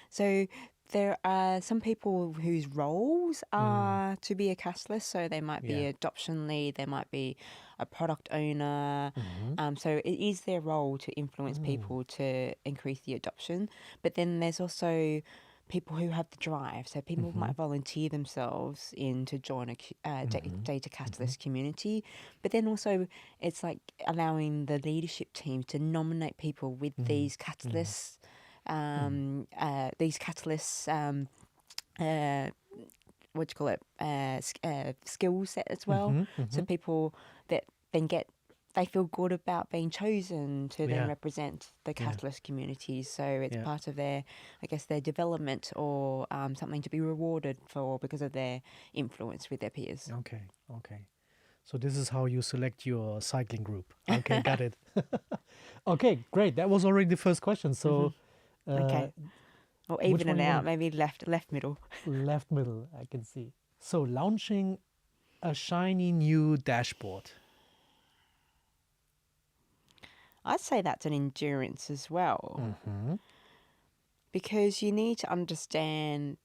So there are some people whose roles are to be a catalyst. So they might be an adoption lead, they might be a product owner. So it is their role to influence people to increase the adoption. But then there's also people who have the drive. So people might volunteer themselves in to join a data catalyst community, but then also it's like allowing the leadership team to nominate people with these catalysts, what do you call it, skill set as well. So people that then they feel good about being chosen to then represent the catalyst communities. So it's part of their, I guess, their development or something to be rewarded for because of their influence with their peers. Okay. So this is how you select your cycling group. Okay, got it. Okay, great. That was already the first question. So, Okay. Or even it out, maybe left middle. Left middle, I can see. So launching a shiny new dashboard. I'd say that's an endurance as well. Because you need to understand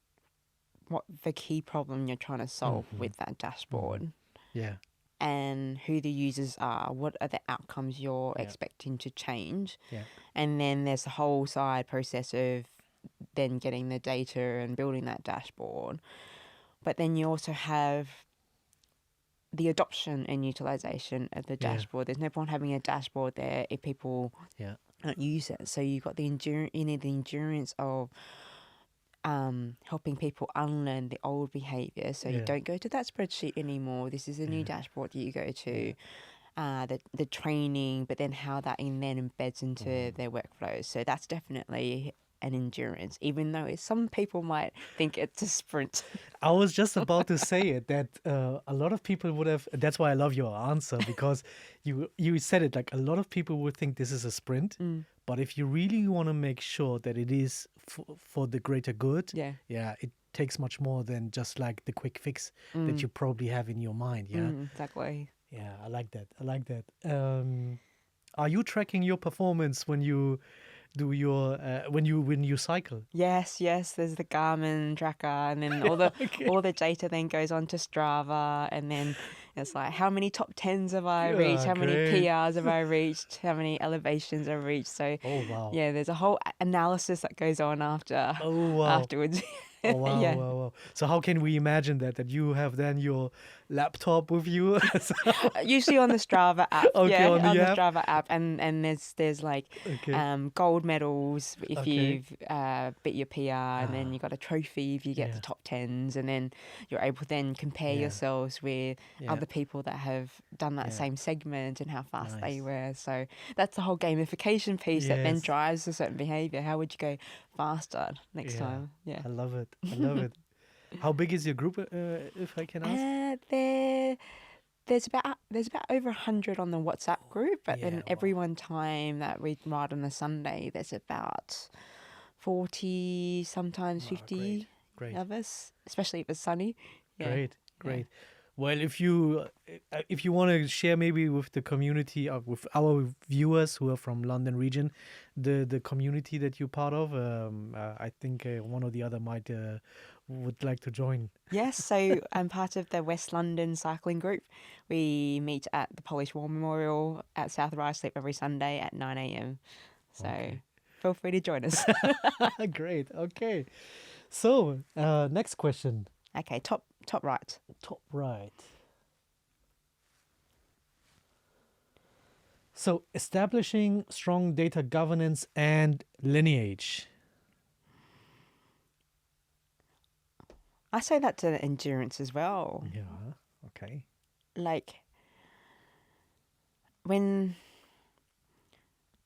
what the key problem you're trying to solve with that dashboard. Yeah. And who the users are, what are the outcomes you're expecting to change. Yeah. And then there's the whole side process of then getting the data and building that dashboard. But then you also have the adoption and utilization of the dashboard. There's no point having a dashboard there if people don't use it. So you've got you need the endurance of helping people unlearn the old behavior. So you don't go to that spreadsheet anymore. This is a new dashboard that you go to. The training, but then how that then embeds into their workflows. So that's definitely an endurance, even though some people might think it's a sprint. I was just about to say it, that a lot of people would have, that's why I love your answer, because you said it, like a lot of people would think this is a sprint, but if you really want to make sure that it is for the greater good, it takes much more than just like the quick fix that you probably have in your mind. Exactly. Yeah, I like that. Are you tracking your performance when you do your when you cycle? Yes. There's the Garmin tracker, and then all the all the data then goes on to Strava, and then it's like how many top 10s have I reached, how many PRs have I reached, how many elevations I've reached. So there's a whole analysis that goes on afterwards. Oh, wow. So how can we imagine that you have then your laptop with you? Usually on the Strava app. On the app? Strava app. And there's like gold medals if you've beat your PR, and then you got a trophy if you get the top 10s, and then you're able to then compare yourselves with other people that have done that same segment and how fast they were. So that's the whole gamification piece that then drives a certain behavior. How would you go faster next time? I love it. How big is your group, if I can ask? There's about over 100 on the WhatsApp group, but then every one time that we ride on a Sunday, there's about 40, sometimes 50 of us, especially if it's sunny. Great. Well, if you want to share maybe with the community, with our viewers who are from London region, the community that you're part of, I think one or the other might would like to join. Yes, so I'm part of the West London cycling group. We meet at the Polish War Memorial at South Ruislip every Sunday at 9 a.m. So feel free to join us. Great. Okay. So next question. Okay, top right. Top right. So establishing strong data governance and lineage. I say that's an endurance as well. Yeah. Okay. Like when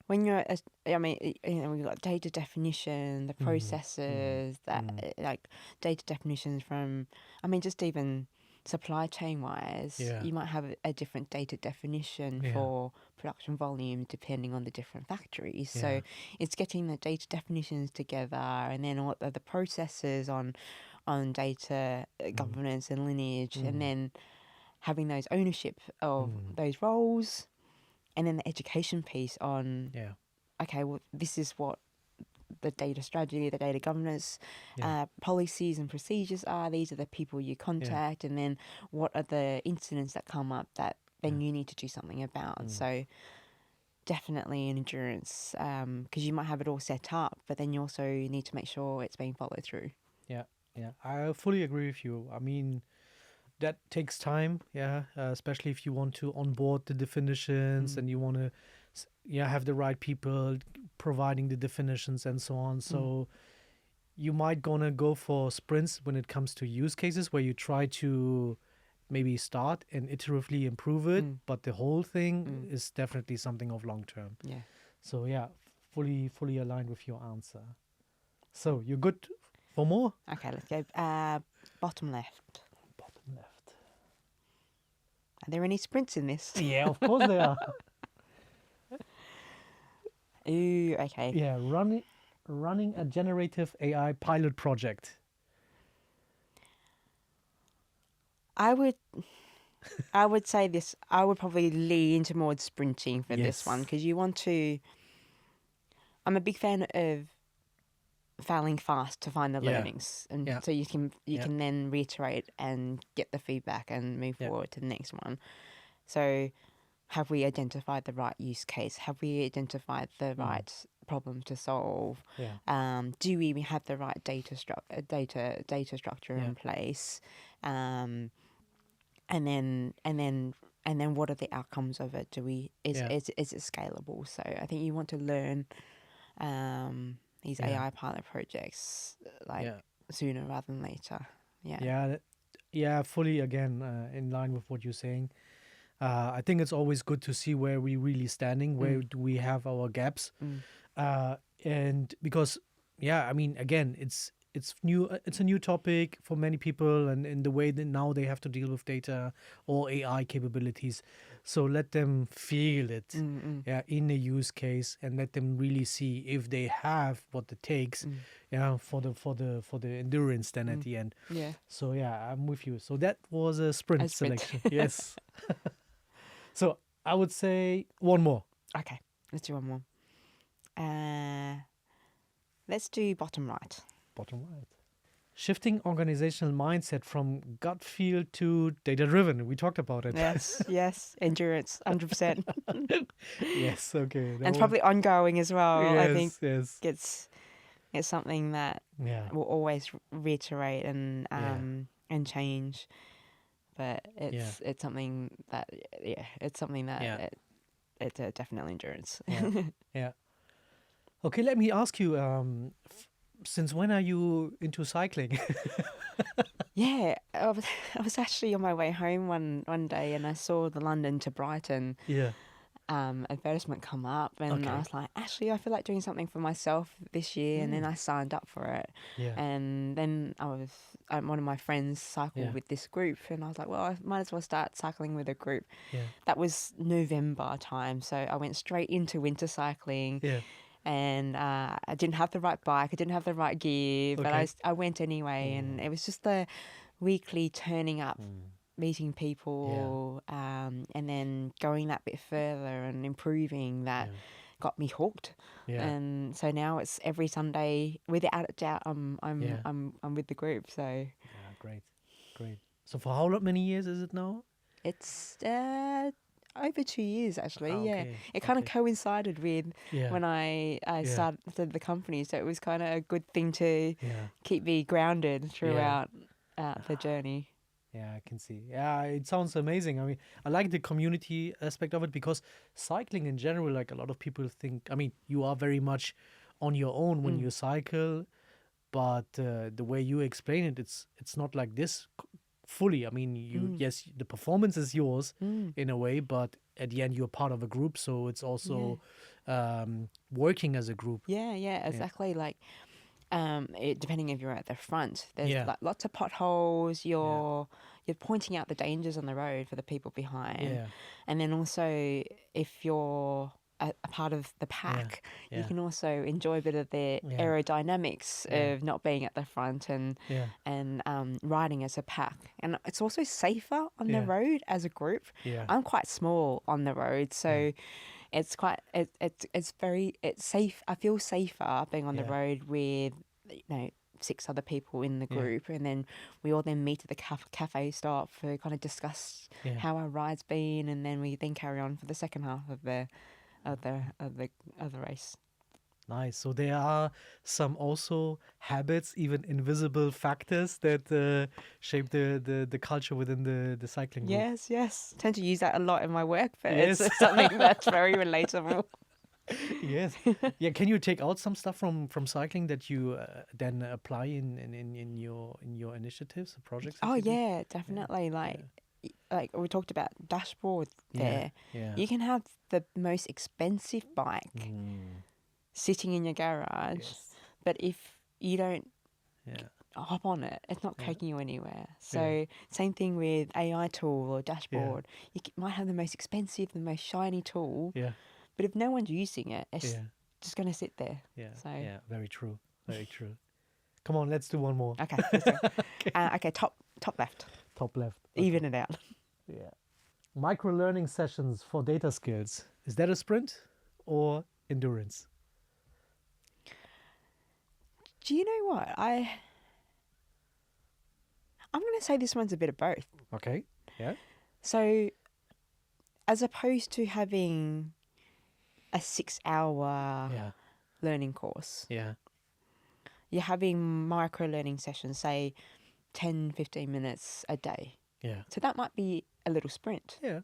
you're, we've got data definition, the processes like data definitions from, just even supply chain wise, you might have a different data definition for production volume depending on the different factories. So it's getting the data definitions together, and then what are the processes on data governance and lineage, and then having those ownership of those roles, and then the education piece on, okay, well, this is what the data strategy, the data governance policies and procedures are. These are the people you contact, and then what are the incidents that come up that then you need to do something about. So definitely an endurance, because you might have it all set up, but then you also need to make sure it's being followed through. Yeah, yeah, I fully agree with you. I mean, that takes time, yeah, especially if you want to onboard the definitions and you want to, have the right people providing the definitions and so on. So you might gonna go for sprints when it comes to use cases where you try to maybe start and iteratively improve it, but the whole thing is definitely something of long term. Yeah. So yeah, fully aligned with your answer. So you're good for more? Okay, let's go bottom left. Bottom left. Are there any sprints in this? Yeah, of course there are. Ooh, okay. Yeah, running a generative AI pilot project. I would say this. I would probably lean towards sprinting for this one, because you want to. I'm a big fan of failing fast to find the learnings, and so you can then reiterate and get the feedback and move forward to the next one. So, have we identified the right use case? Have we identified the right problem to solve? Do we have the right data structure in place? And then what are the outcomes of it? Is it scalable? So I think you want to learn these AI pilot projects sooner rather than later. Fully again in line with what you're saying. I think it's always good to see where we really standing, where do we have our gaps, and because I mean, again, it's new, it's a new topic for many people, and in the way that now they have to deal with data or AI capabilities. So let them feel it in a use case, and let them really see if they have what it takes for the endurance then at the end. So I'm with you. So that was a sprint selection. Yes. So I would say one more. Okay, let's do one more. Let's do bottom right. Bottom right. Shifting organizational mindset from gut feel to data-driven. We talked about it. Yes. Endurance, 100%. Yes, okay. And it's probably ongoing as well. Yes, I think yes. it's something that will always reiterate and change. But it's something that it's definitely endurance. Yeah. Okay, let me ask you. Since when are you into cycling? I was actually on my way home one day, and I saw the London to Brighton advertisement come up, and I was like, actually, I feel like doing something for myself this year, and then I signed up for it. And then one of my friends cycled with this group, and I was like, well, I might as well start cycling with a group. That was November time, so I went straight into winter cycling. And I didn't have the right bike, I didn't have the right gear, but I went anyway. And it was just the weekly turning up, meeting people, and then going that bit further and improving that got me hooked. And so now it's every Sunday, without a doubt, I'm with the group. So great. So for how many years is it now? It's over 2 years, actually. Okay. It kind of coincided with when I started the company, so it was kind of a good thing to keep me grounded throughout the journey. Yeah, I can see. Yeah, it sounds amazing. I mean, I like the community aspect of it, because cycling in general, like a lot of people think, I mean, you are very much on your own when you cycle, but the way you explain it, it's not like this fully. I mean, yes, the performance is yours in a way, but at the end you're part of a group, so it's also working as a group. Exactly. Like depending if you're at the front, there's like lots of potholes. You're pointing out the dangers on the road for the people behind, and then also if you're a part of the pack, you can also enjoy a bit of the aerodynamics of not being at the front and riding as a pack. And it's also safer on the road as a group. I'm quite small on the road, so it's safe. I feel safer being on the road with 6 other people in the group, and then we all then meet at the cafe stop to kind of discuss how our ride's been, and then we then carry on for the second half of the of the race. Nice. So there are some also habits, even invisible factors that shape the culture within the cycling group. Yes. I tend to use that a lot in my work, but Yes. it's something that's very relatable. Yes. Yeah. Can you take out some stuff from cycling that you then apply in your initiatives, projects? That Oh you do? yeah, definitely. Like we talked about dashboard there. Yeah. You can have the most expensive bike sitting in your garage, Yes. but if you don't Yeah. hop on it, it's not taking you anywhere. So Yeah. same thing with AI tool or dashboard. You might have the most expensive, the most shiny tool, Yeah. but if no one's using it, it's Yeah. just going to sit there. Yeah. So Yeah. Very true. Very true. Come on, let's do one more. okay, let's go. Okay, top left. Top left. Even it out. Yeah. Micro learning sessions for data skills. Is that a sprint or endurance? Do you know what? I'm going to say this one's a bit of both. Okay. Yeah. So, as opposed to having a 6-hour Yeah. learning course, Yeah. you're having micro learning sessions, say 10, 15 minutes a day. Yeah. So that might be a little sprint. Yeah.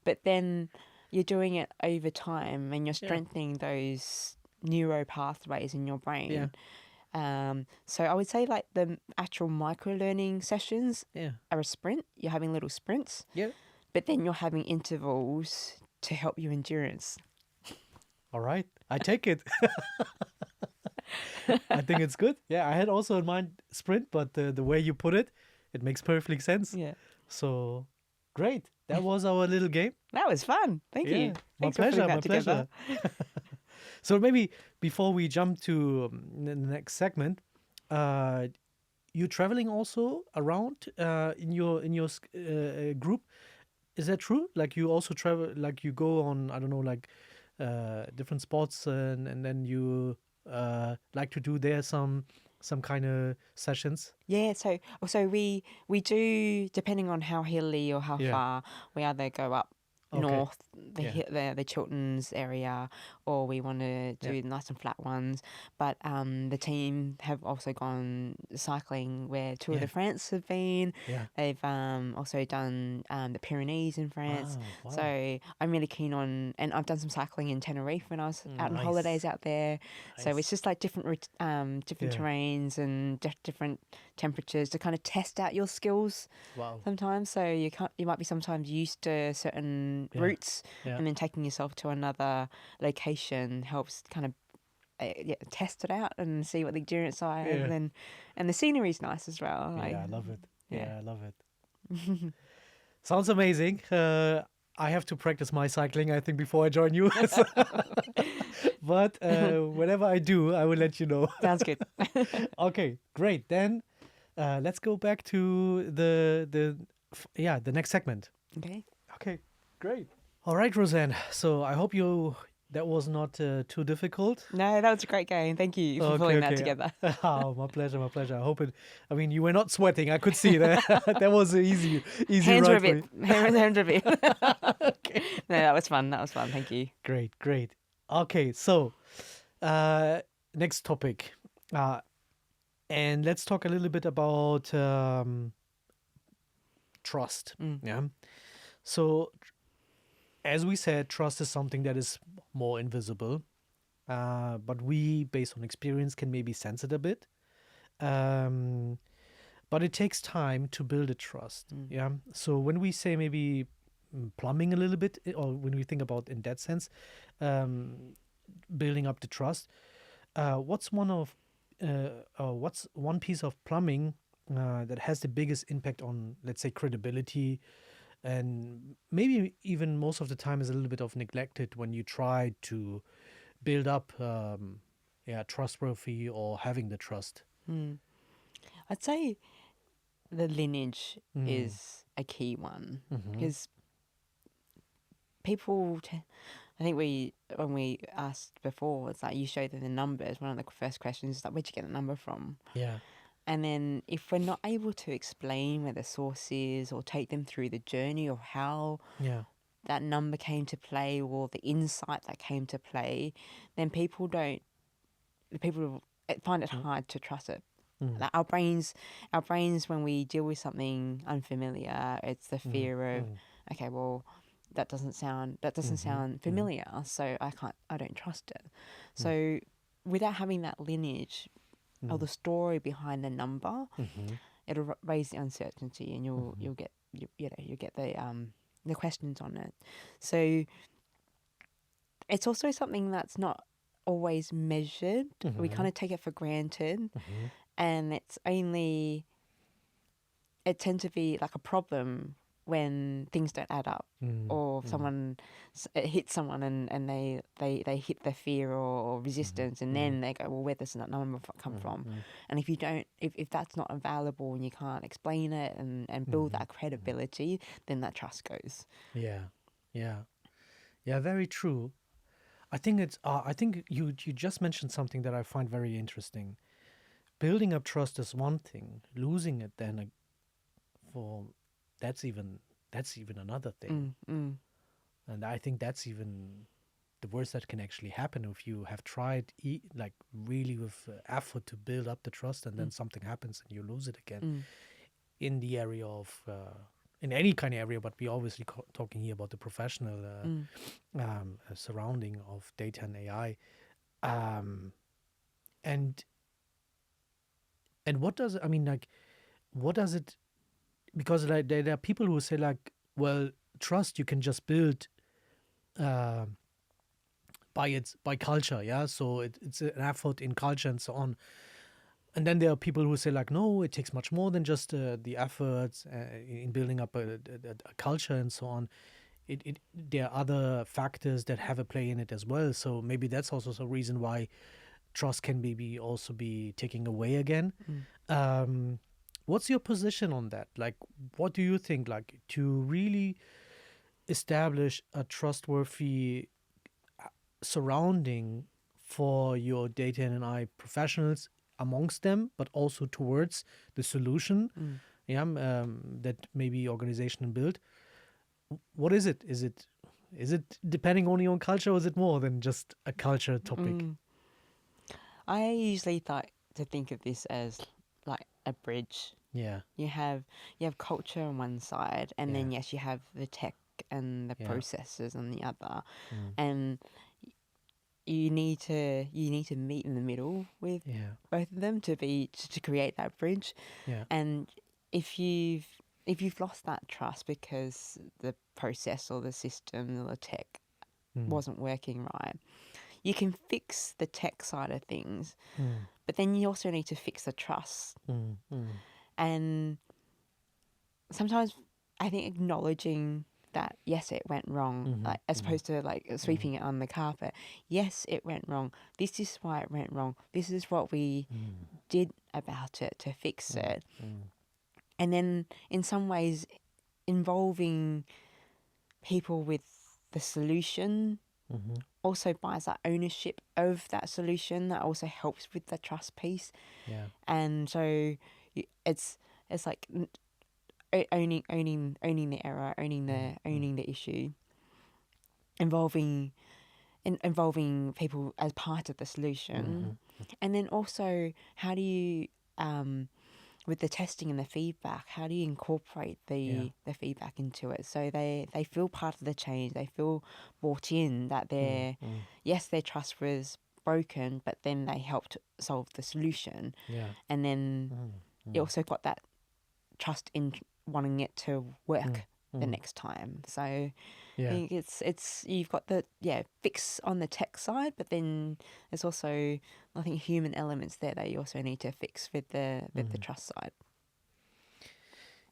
But then you're doing it over time and you're strengthening those neuro pathways in your brain. Yeah. So I would say like the actual micro learning sessions are a sprint. You're having little sprints. Yeah. But then you're having intervals to help your endurance. All right. I take it. I think it's good. Yeah. I had also in mind sprint, but the way you put it, it makes perfect sense. Yeah. So great. That was our little game. That was fun. Thank you. My Thanks for putting pleasure. that together. So maybe before we jump to the next segment, you're traveling also around in your group. Is that true? Like you also travel, like you go on, I don't know, like different spots, and then you like to do there some kind of sessions. Yeah, so we do, depending on how hilly or how far, we either go up north, the Chilterns area, or we want to do nice and flat ones. But the team have also gone cycling where Tour de France have been. Yeah. They've also done the Pyrenees in France. Wow. So I'm really keen on, and I've done some cycling in Tenerife when I was out on holidays out there. So it's just like different terrains and different temperatures to kind of test out your skills. Wow. Sometimes, so you might be sometimes used to certain routes, and then taking yourself to another location helps kind of test it out and see what the endurance are, and the scenery is nice as well. Like, I love it. I love it. Sounds amazing. I have to practice my cycling, I think, before I join you. But whenever I do, I will let you know. Sounds good. Okay, great. Then let's go back to the next segment. Okay, great. All right, Rosanne. So I hope that was not too difficult. No, that was a great game. Thank you for pulling that together. Oh, my pleasure. I hope it. I mean, you were not sweating. I could see that. That was an easy hands ride were a bit. Hands were a bit. Okay. No, that was fun. Thank you. Great. Okay, so next topic, and let's talk a little bit about trust. Yeah. So, as we said, trust is something that is more invisible, but we, based on experience, can maybe sense it a bit. But it takes time to build a trust. Yeah. So when we say maybe plumbing a little bit, or when we think about in that sense, building up the trust, what's one piece of plumbing that has the biggest impact on, let's say, credibility, and maybe even most of the time is a little bit of neglected when you try to build up trustworthy or having the trust? I'd say the lineage is a key one, because people, I think when we asked before, it's like you showed them the numbers. One of the first questions is like, where'd you get the number from? Yeah. And then if we're not able to explain where the source is or take them through the journey of how that number came to play or the insight that came to play, then people find it hard to trust it. Like our brains, when we deal with something unfamiliar, it's the fear of, okay, well, that doesn't sound familiar, so I don't trust it. So without having that lineage or the story behind the number, it'll raise the uncertainty, and you'll get the questions on it. So it's also something that's not always measured. We kind of take it for granted, and it tends to be like a problem when things don't add up, or someone hits someone and they hit the fear or resistance, and then they go, well, where does that number come from? And if that's not available and you can't explain it and build that credibility, then that trust goes. Yeah, very true. I think you just mentioned something that I find very interesting. Building up trust is one thing. Losing it then, that's even another thing. And I think that's even the worst that can actually happen if you have tried like really with effort to build up the trust, and then something happens and you lose it again. In the area of in any kind of area, but we're obviously talking here about the professional surrounding of data and AI. And what does what does it? Because like there are people who say like, well, trust you can just build by culture, yeah. So it's an effort in culture and so on. And then there are people who say like, no, it takes much more than just the efforts in building up a culture and so on. There are other factors that have a play in it as well. So maybe that's also a reason why trust can maybe also be taken away again. What's your position on that? Like, what do you think? Like, to really establish a trustworthy surrounding for your data and AI professionals amongst them, but also towards the solution, that maybe organization build. What is it? Is it depending only on culture, or is it more than just a culture topic? I usually think of this as like a bridge. Yeah. You have culture on one side, and then yes, you have the tech and the processes on the other, and you need to meet in the middle with both of them to create that bridge. Yeah. And if you've lost that trust because the process or the system or the tech wasn't working right, you can fix the tech side of things, but then you also need to fix the trust. And sometimes I think acknowledging that, yes, it went wrong, like, as opposed to like sweeping it on the carpet. Yes, it went wrong. This is why it went wrong. This is what we did about it to fix it. And then in some ways involving people with the solution also buys that ownership of that solution. That also helps with the trust piece. Yeah. And so it's like owning the error, owning the issue, involving people as part of the solution, and then also how do you with the testing and the feedback, how do you incorporate the feedback into it so they feel part of the change, they feel brought in, that yes, their trust was broken, but then they helped solve the solution, and then you also got that trust in wanting it to work the next time. So I think it's you've got the fix on the tech side, but then there's also, I think, human elements there that you also need to fix with the trust side.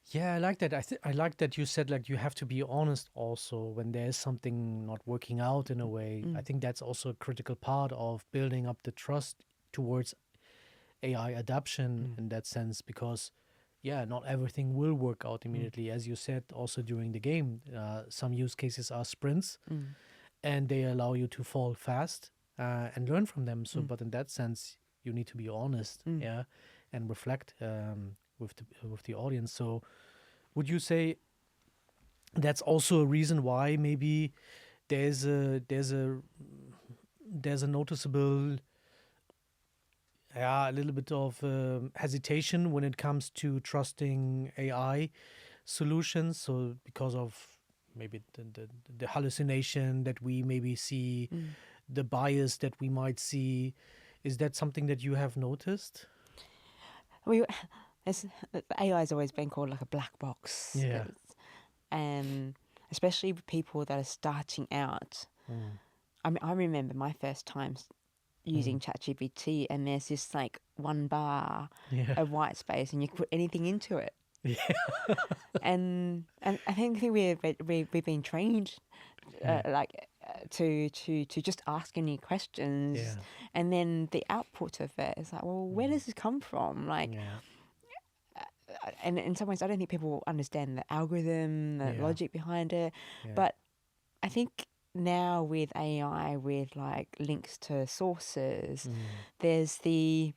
Yeah, I like that. I like that you said like you have to be honest also when there is something not working out in a way. I think that's also a critical part of building up the trust towards AI adoption in that sense, because not everything will work out immediately. As you said, also during the game, some use cases are sprints, and they allow you to fall fast and learn from them. So, but in that sense, you need to be honest, and reflect with the audience. So, would you say that's also a reason why maybe there's a noticeable, a little bit of hesitation when it comes to trusting AI solutions. So because of maybe the hallucination that we maybe see, the bias that we might see, is that something that you have noticed? We, the AI has always been called like a black box. Yeah. And especially with people that are starting out. I mean, I remember my first time using ChatGPT, and there's this like one bar Yeah. of white space, and you can put anything into it. Yeah. And I think we've been trained to just ask any questions, Yeah. and then the output of it is like, well, where does this come from? Like, Yeah. and in some ways, I don't think people understand the algorithm, the Yeah. logic behind it. Yeah. But I think now with AI, with like links to sources, there's the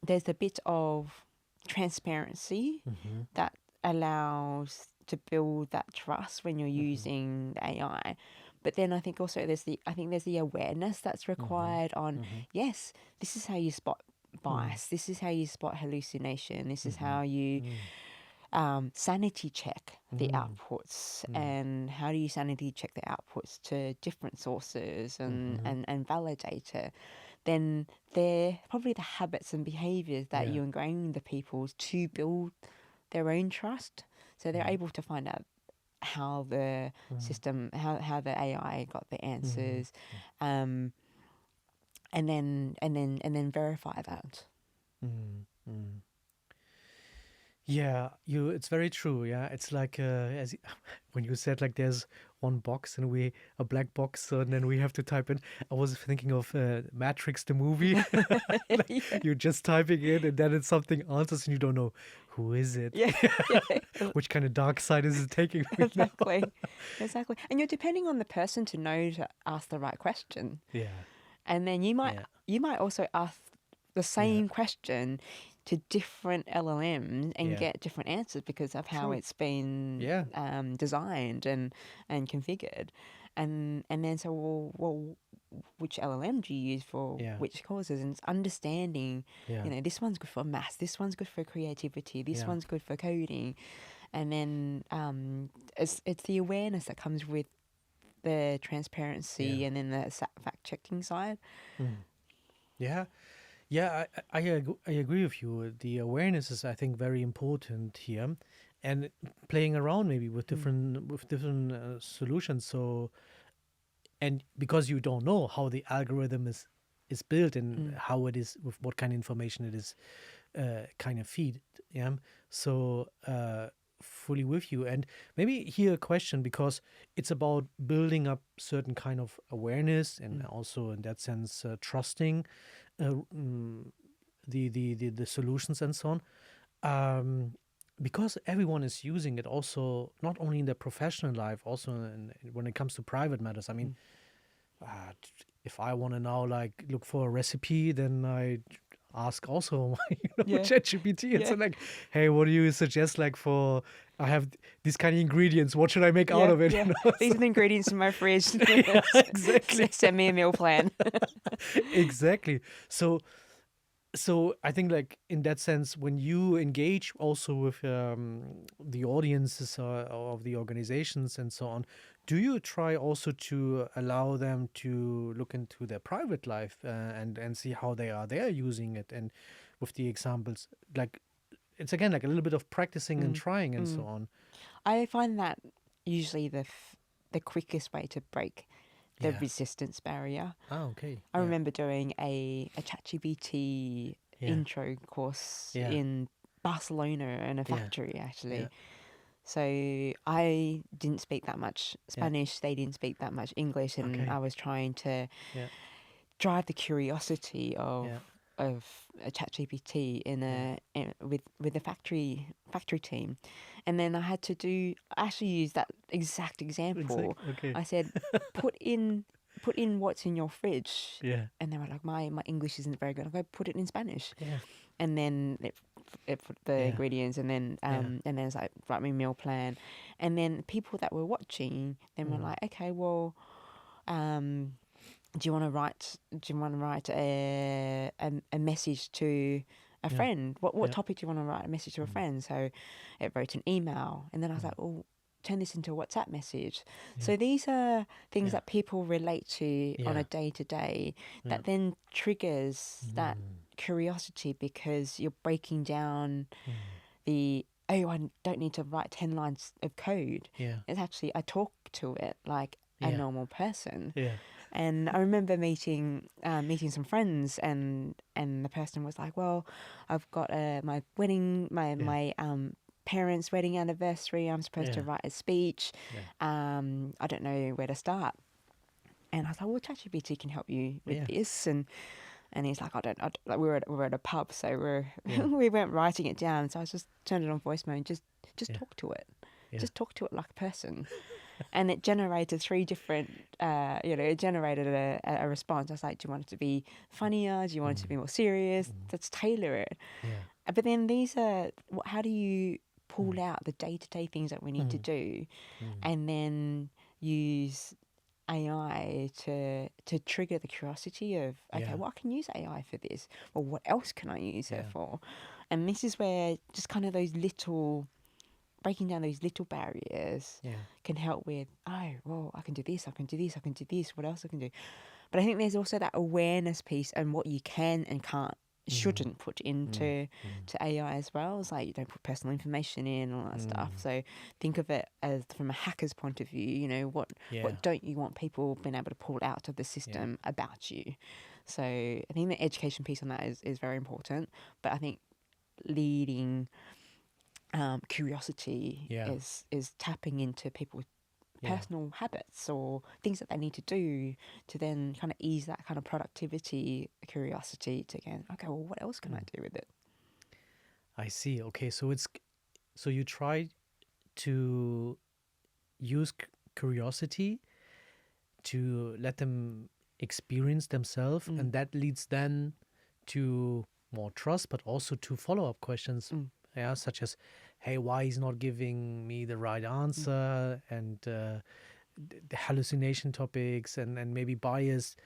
bit of transparency that allows to build that trust when you're using the AI. But then I think also there's the awareness that's required on, yes, this is how you spot bias, this is how you spot hallucination, this is how you sanity check the outputs, and how do you sanity check the outputs to different sources and validate it. Then they're probably the habits and behaviors that you ingrain in the people to build their own trust. So they're able to find out how the system, how the AI got the answers, and then verify that. Yeah, it's very true. Yeah, it's like when you said like there's one box and a black box, so and then we have to type in. I was thinking of Matrix the movie. Like, you're just typing in, and then it's something answers, and you don't know who is it. Yeah. Which kind of dark side is it taking me now? Exactly. And you're depending on the person to know to ask the right question. Yeah. And then you might also ask the same question to different LLMs and get different answers because of how it's been designed and configured. And then so, well, which LLM do you use for which causes? And it's understanding, this one's good for maths, this one's good for creativity, this one's good for coding. And then it's the awareness that comes with the transparency and then the fact-checking side. Yeah. Yeah, I agree with you. The awareness is, I think, very important here, and playing around maybe with different solutions. So, and because you don't know how the algorithm is built and how it is, with what kind of information it is kind of feed. Yeah. So fully with you. And maybe here a question, because it's about building up certain kind of awareness and also in that sense trusting the solutions and so on, because everyone is using it also, not only in their professional life, also when it comes to private matters. I mean, if I want to now like look for a recipe, then I ask also ChatGPT. It's like, hey, what do you suggest? Like I have these kind of ingredients. What should I make out of it? Yeah. You know? These are the ingredients in my fridge. Exactly. Send me a meal plan. Exactly. So I think like in that sense, when you engage also with the audiences of the organizations and so on, do you try also to allow them to look into their private life and see how they're using it, and with the examples, like it's again like a little bit of practicing and trying and so on. I find that usually the quickest way to break the resistance barrier. Oh, okay. I remember doing a ChatGPT intro course in Barcelona in a factory actually. So I didn't speak that much Spanish, they didn't speak that much English, and I was trying to drive the curiosity of a ChatGPT with the factory team. And then I had to actually use that exact example. I said, put in what's in your fridge. And they were like, my English isn't very good. I go, put it in Spanish. And then it put the ingredients, and then it's like, write me a meal plan. And then people that were watching then were like, okay, well, do you want to write a message to a friend? What topic do you want to write a message to a friend? So it wrote an email, and then I was like, oh, turn this into a WhatsApp message. So these are things that people relate to on a day-to-day that then triggers that curiosity, because you're breaking down the, oh, I don't need to write 10 lines of code. It's actually, I talk to it like a normal person. And I remember meeting some friends, and the person was like, well, I've got my wedding, my parents' wedding anniversary. I'm supposed to write a speech. I don't know where to start. And I was like, well, ChatGPT can help you with this. And he's like, I don't like, we're at a pub, so we weren't writing it down. So I just turned it on voice mode and just talk to it. Just talk to it like a person. And it generated 3 different, it generated a response. I was like, do you want it to be funnier? Do you want it to be more serious? Let's tailor it. But then these are, how do you pull out the day-to-day things that we need to do, and then use AI to trigger the curiosity of, okay, well, I can use AI for this, or what else can I use it for? And this is where just kind of breaking down those little barriers can help with, oh, well, I can do this, I can do this, I can do this, what else I can do? But I think there's also that awareness piece and what you can and can't, shouldn't put into to AI as well. It's like, you don't put personal information in, all that stuff. So think of it as from a hacker's point of view, what don't you want people being able to pull out of the system about you? So I think the education piece on that is very important. But I think leading curiosity is tapping into people's personal habits or things that they need to do to then kind of ease that kind of productivity, curiosity to go, okay, well, what else can I do with it? I see. Okay, so you try to use curiosity to let them experience themselves, and that leads then to more trust, but also to follow-up questions, such as, hey, why he's not giving me the right answer, and the hallucination topics, and maybe biased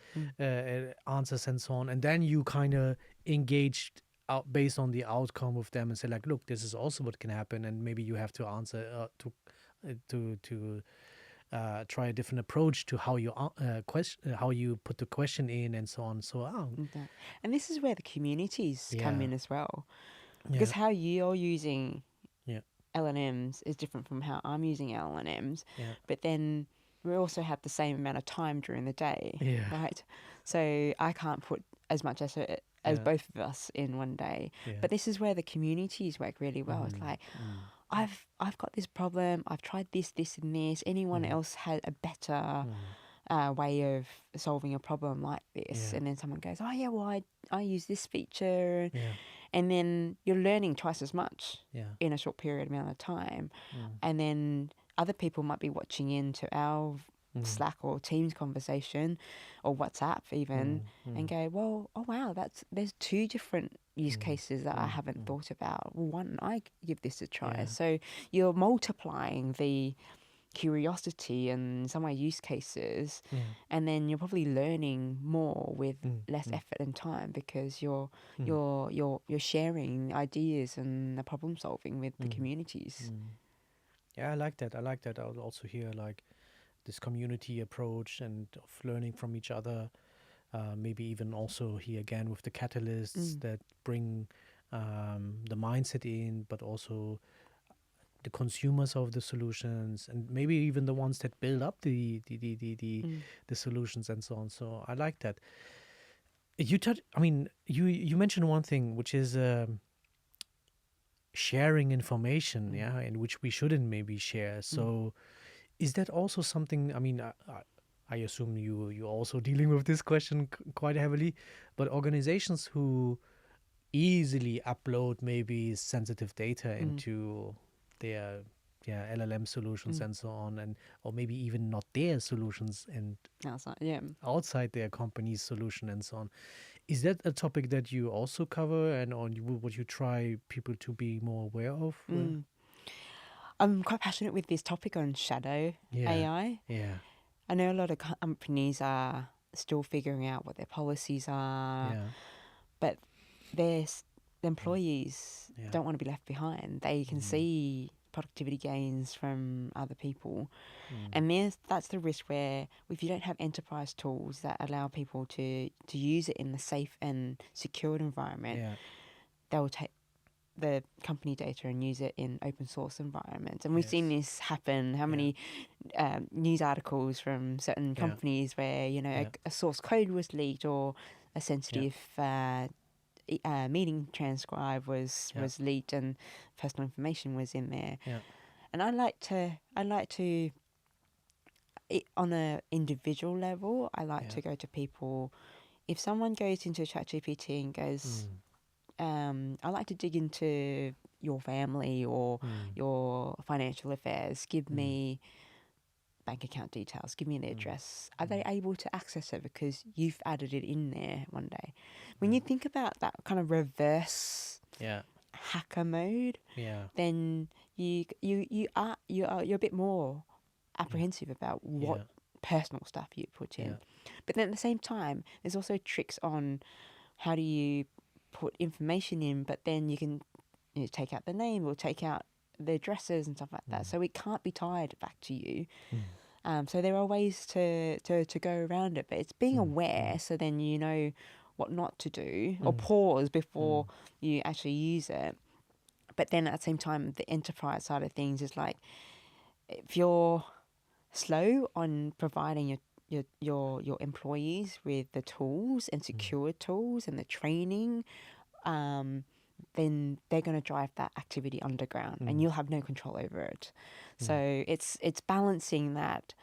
answers and so on. And then you kind of engaged out based on the outcome with them and say, like, look, this is also what can happen, and maybe you have to answer to try a different approach to how you how you put the question in and so on. So and this is where the communities come in as well, because how you're using LLMs is different from how I'm using LLMs, but then we also have the same amount of time during the day, right? So I can't put as much as both of us in one day, but this is where the communities work really well. It's like, I've got this problem, I've tried this, and this. Anyone else had a better way of solving a problem like this? And then someone goes, oh yeah, well, I use this feature. And then you're learning twice as much in a short period amount of time. And then other people might be watching into our Slack or Teams conversation or WhatsApp even and go, well, oh wow, there's 2 different use cases that I haven't thought about. Well, why don't I give this a try? So you're multiplying the curiosity and in some way use cases, and then you're probably learning more with less effort and time, because you're sharing ideas and the problem solving with the communities. I like that. I would also hear like this community approach and of learning from each other. Maybe even also here again with the catalysts that bring the mindset in, but also the consumers of the solutions, and maybe even the ones that build up the solutions and so on. So I like that. You mentioned one thing, which is sharing information, and which we shouldn't maybe share. So is that also something? I mean, I assume you're also dealing with this question quite heavily, but organizations who easily upload maybe sensitive data into their LLM solutions and so on, and or maybe even not their solutions and outside their company's solution and so on. Is that a topic that you also cover, and what you try people to be more aware of? I'm quite passionate with this topic on shadow AI. Yeah. I know a lot of companies are still figuring out what their policies are, Yeah. but the employees Yeah. don't want to be left behind. They can see productivity gains from other people. And that's the risk where if you don't have enterprise tools that allow people to use it in a safe and secured environment, they'll take the company data and use it in open source environments. And we've seen this happen. How many news articles from certain companies where, a source code was leaked, or a sensitive meeting transcribe was leaked and personal information was in there. And I like to on an individual level, I like to go to people. If someone goes into ChatGPT and goes, I like to dig into your family or your financial affairs, give me bank account details, give me the address. Are they able to access it because you've added it in there one day? When you think about that kind of reverse hacker mode, then you're a bit more apprehensive about what personal stuff you put in. But then at the same time, there's also tricks on how do you put information in, but then you can take out the name or take out the addresses and stuff like that. So it can't be tied back to you. So there are ways to go around it, but it's being aware, so then you know what not to do, or pause before you actually use it. But then at the same time, the enterprise side of things is like, if you're slow on providing your employees with the tools and secure tools and the training, then they're going to drive that activity underground and you'll have no control over it. So it's balancing that,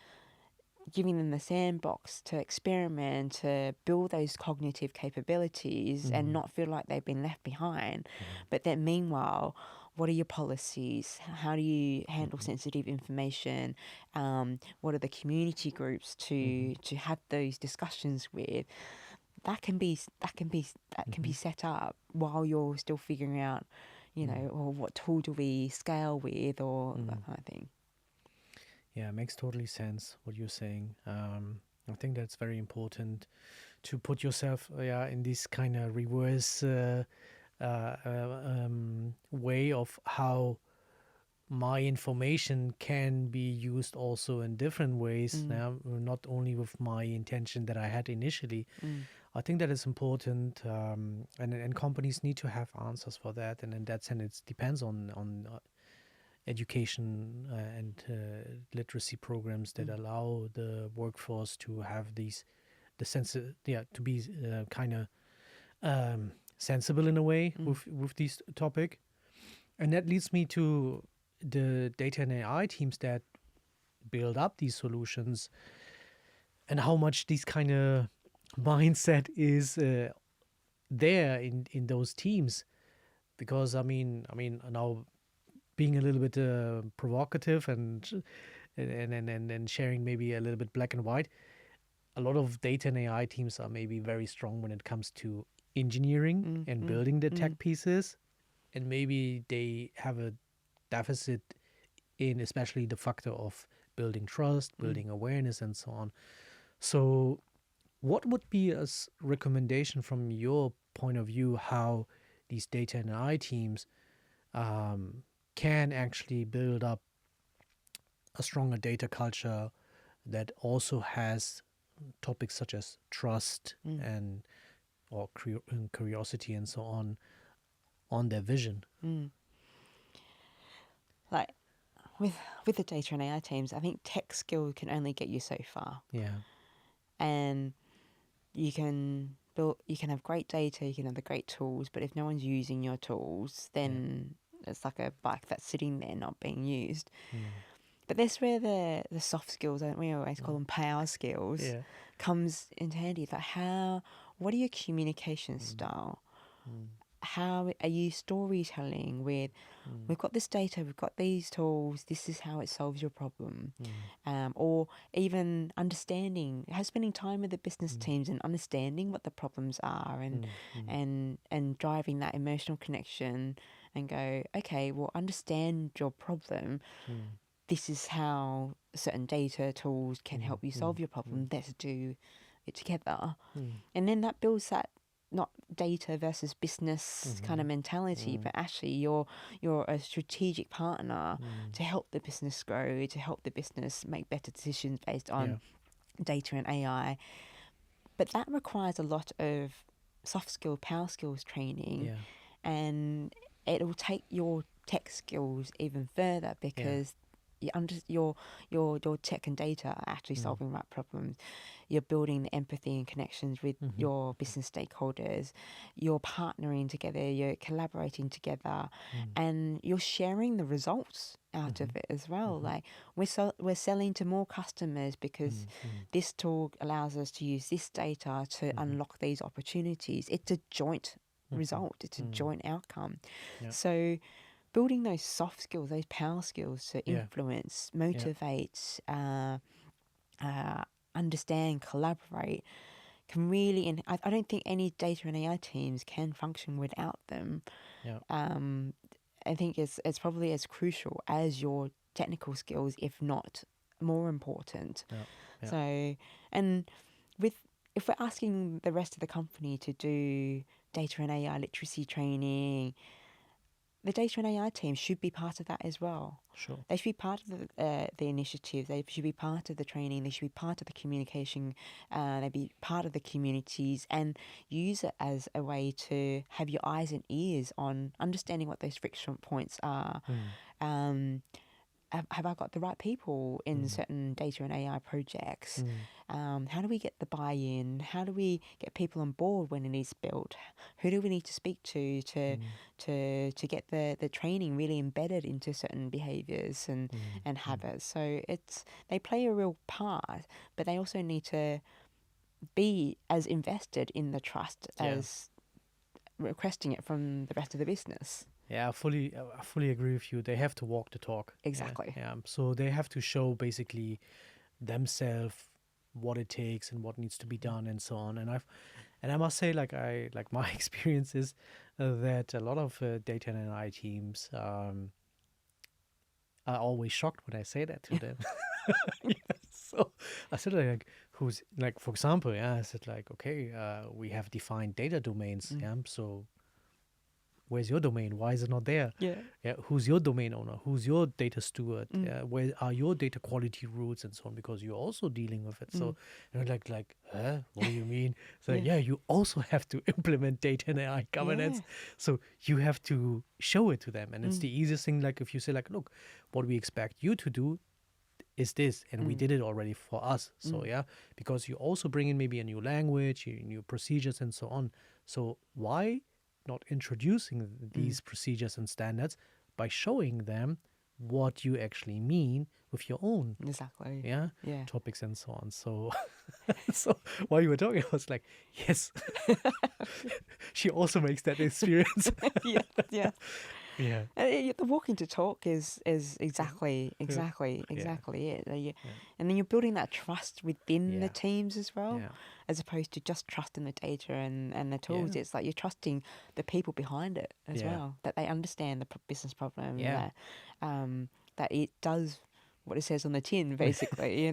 giving them the sandbox to experiment, to build those cognitive capabilities and not feel like they've been left behind. But then meanwhile, what are your policies? How do you handle sensitive information? What are the community groups to have those discussions with? That can be set up while you're still figuring out, or what tool do we scale with, or that kind of thing. Yeah, it makes totally sense what you're saying. I think that's very important to put yourself in this kind of reverse way of how my information can be used also in different ways, not only with my intention that I had initially. I think that is important, and companies need to have answers for that. And in that sense, it depends on education and literacy programs that allow the workforce to have the sense, to be kind of sensible in a way with this topic. And that leads me to the data and AI teams that build up these solutions, and how much this kind of mindset is there in those teams. Because I mean now, being a little bit provocative and sharing maybe a little bit black and white, a lot of data and AI teams are maybe very strong when it comes to engineering and building the tech pieces, and maybe they have a deficit in especially the factor of building trust, building awareness, and so on. So what would be a recommendation from your point of view how these data and AI teams can actually build up a stronger data culture that also has topics such as trust or curiosity and so on their vision? Like with the data and AI teams, I think tech skill can only get you so far. Yeah. And you can have great data, you can have the great tools, but if no one's using your tools, then it's like a bike that's sitting there not being used. But that's where the soft skills, we always call them power skills, comes into handy. Like what are your communication style? how are you storytelling with, we've got this data, we've got these tools, this is how it solves your problem. Or even understanding, spending time with the business teams and understanding what the problems are, and driving that emotional connection and go, okay, well, understand your problem. This is how certain data tools can help you solve your problem. Let's do it together. And then that builds that not data versus business kind of mentality, but actually you're a strategic partner to help the business grow, to help the business make better decisions based on data and AI. But that requires a lot of soft skill, power skills training, and it will take your tech skills even further because your tech and data are actually solving right problems. You're building the empathy and connections with your business stakeholders. You're partnering together. You're collaborating together, and you're sharing the results out of it as well. Like we're selling to more customers because this tool allows us to use this data to unlock these opportunities. It's a joint result. It's a joint outcome. So building those soft skills, those power skills to influence, motivate, understand, collaborate, can really, and I don't think any data and AI teams can function without them. I think it's probably as crucial as your technical skills, if not more important. So, and if we're asking the rest of the company to do data and AI literacy training, the data and AI team should be part of that as well. Sure. They should be part of the initiative. They should be part of the training. They should be part of the communication. They'd be part of the communities and use it as a way to have your eyes and ears on understanding what those friction points are. Have I got the right people in certain data and AI projects? How do we get the buy-in? How do we get people on board when it is built? Who do we need to speak to get the training really embedded into certain behaviours and habits? So they play a real part, but they also need to be as invested in the trust as requesting it from the rest of the business. Yeah, I fully agree with you. They have to walk the talk. Exactly. Yeah. So they have to show basically themselves what it takes and what needs to be done and so on. And I must say, like my experience is that a lot of data and AI teams are always shocked when I say that to them. So I said for example, I said like, okay, we have defined data domains. So where's your domain? Why is it not there? Who's your domain owner? Who's your data steward? Where are your data quality rules and so on? Because you're also dealing with it. So like, what do you mean? So you also have to implement data and AI governance. So you have to show it to them. And it's the easiest thing. Like if you say like, look, what we expect you to do is this, and we did it already for us. So because you also bring in maybe a new language, new procedures and so on. So why not introducing these procedures and standards by showing them what you actually mean with your own topics and so on. So so while you were talking, I was like, yes, she also makes that experience. The walking to talk is exactly it. And then you're building that trust within the teams as well, as opposed to just trusting the data and the tools. It's like you're trusting the people behind it as well, that they understand the business problem, that it does what it says on the tin, basically,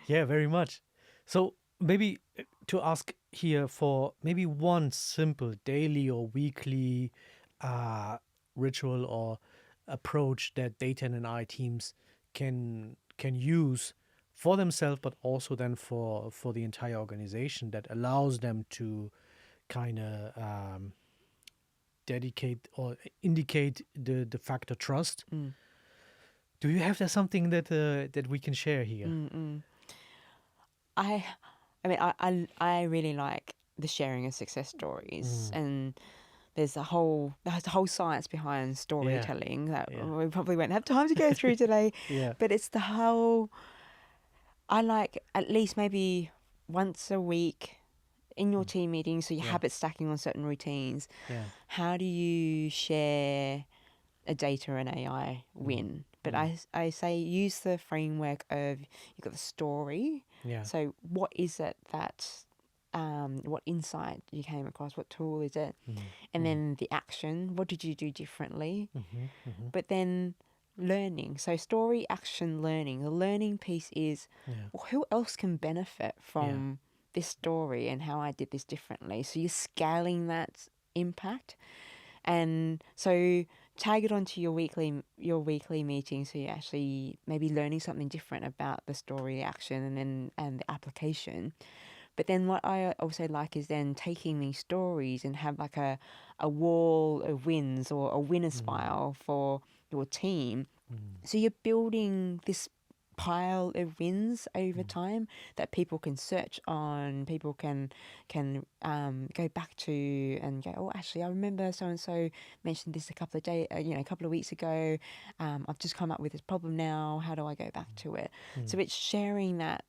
Yeah, very much. So maybe to ask here for maybe one simple daily or weekly ritual or approach that data and AI teams can use for themselves, but also then for the entire organization, that allows them to kind of dedicate or indicate the factor trust. Do you have there something that we can share here? I mean, I really like the sharing of success stories, and there's a whole science behind storytelling that we probably won't have time to go through today. But it's the whole. I like at least maybe once a week in your team meetings, so you're habit stacking on certain routines. Yeah. How do you share a data and AI win? But I say use the framework of, you've got the story. Yeah. So what is it that, what insight you came across? What tool is it? And then the action. What did you do differently? But then learning. So story, action, learning. The learning piece is who else can benefit from this story and how I did this differently. So you're scaling that impact. And so tag it onto your weekly meeting, so you're actually maybe learning something different about the story, action, and the application. But then what I also like is then taking these stories and have like a wall of wins or a winner's file for your team. So you're building this pile of wins over time that people can search on, people can go back to and go, oh, actually, I remember so and so mentioned this a couple of weeks ago. I've just come up with this problem now. How do I go back to it? So it's sharing that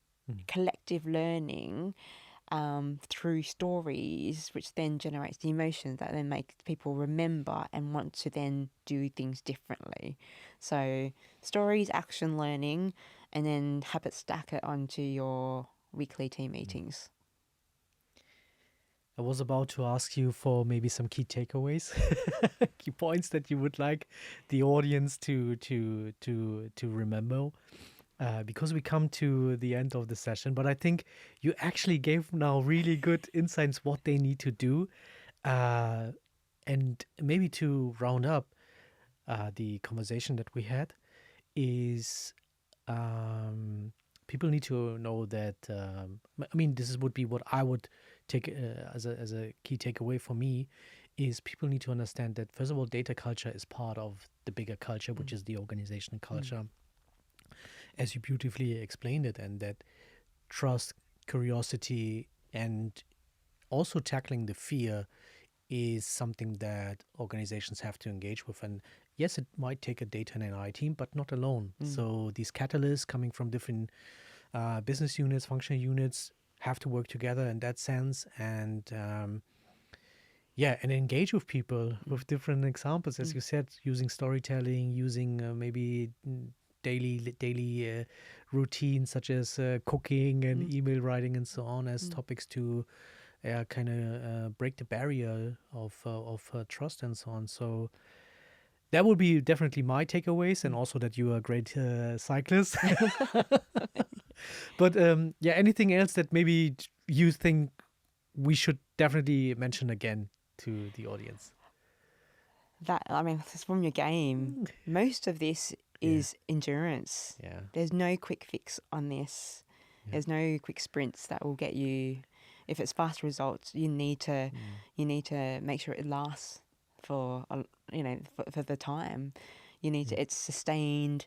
collective learning through stories, which then generates the emotions that then make people remember and want to then do things differently. So stories, action, learning, and then habit stack it onto your weekly team meetings. I was about to ask you for maybe some key takeaways, key points that you would like the audience to remember. Because we come to the end of the session, but I think you actually gave now really good insights what they need to do. And maybe to round up the conversation that we had is people need to know that, this would be what I would take as a key takeaway for me, is people need to understand that, first of all, data culture is part of the bigger culture, which is the organizational culture. As you beautifully explained it, and that trust, curiosity, and also tackling the fear is something that organizations have to engage with. And yes, it might take a data and AI team, but not alone. So these catalysts coming from different business units, functional units, have to work together in that sense. And and engage with people with different examples, as you said, using storytelling, using maybe daily routines such as cooking and email writing and so on as topics to break the barrier of trust and so on. So that would be definitely my takeaways, and also that you are a great cyclist. But anything else that maybe you think we should definitely mention again to the audience? This is from your game. Most of this is endurance. Yeah. There's no quick fix on this. There's no quick sprints that will get you. If it's fast results, you need to make sure it lasts for the time. You need to. It's sustained.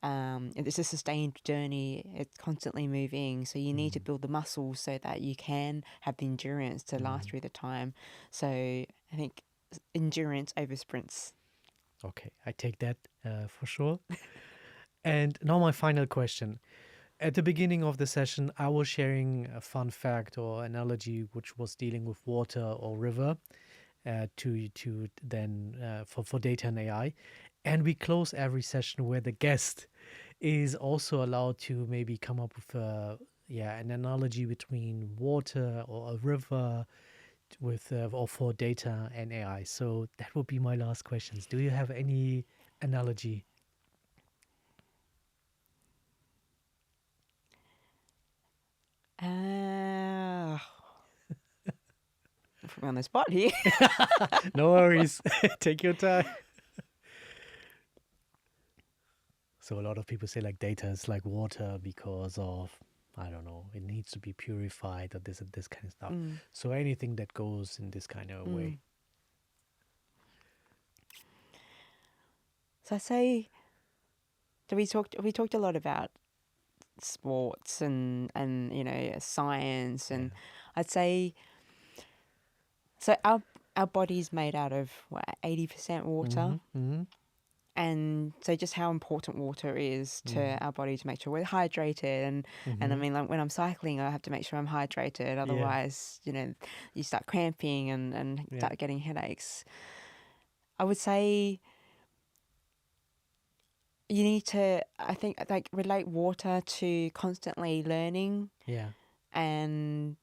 It's a sustained journey. It's constantly moving. So you need to build the muscles so that you can have the endurance to last through the time. So I think endurance over sprints. Okay, I take that for sure. And now my final question. At the beginning of the session, I was sharing a fun fact or analogy which was dealing with water or river to then for data and AI. And we close every session where the guest is also allowed to maybe come up with an analogy between water or a river with or for data and AI. So that would be my last questions. Do you have any analogy? Put me on the spot here. No worries. Take your time. So a lot of people say like data is like water because of, I don't know, it needs to be purified or this kind of stuff. So anything that goes in this kind of way. So I say, we talked a lot about sports and science, and I'd say, so our body's made out of 80% water. and so just how important water is to our body to make sure we're hydrated. And I mean, like when I'm cycling, I have to make sure I'm hydrated. Otherwise, you start cramping and start getting headaches. I would say you need to, I think, like relate water to constantly learning. Yeah. And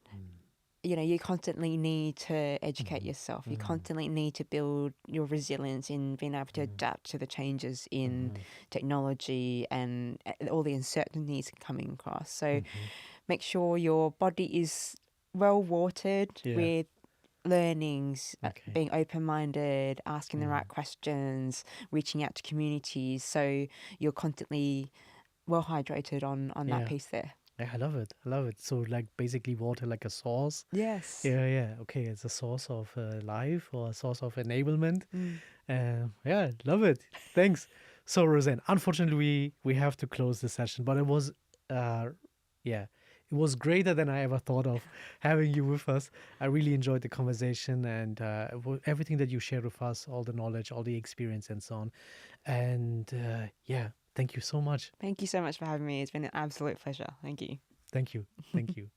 you constantly need to educate yourself. You constantly need to build your resilience in being able to adapt to the changes in technology and all the uncertainties coming across. So make sure your body is well watered with learnings, being open-minded, asking the right questions, reaching out to communities. So you're constantly well hydrated on that piece there. Yeah, I love it. So like basically water like a source. Yes. Yeah. Okay, it's a source of life or a source of enablement. Yeah, love it. Thanks. So Rosanne, unfortunately we have to close the session, but it was it was greater than I ever thought of having you with us. I really enjoyed the conversation and everything that you shared with us, all the knowledge, all the experience and so on. And thank you so much. Thank you so much for having me. It's been an absolute pleasure. Thank you. Thank you.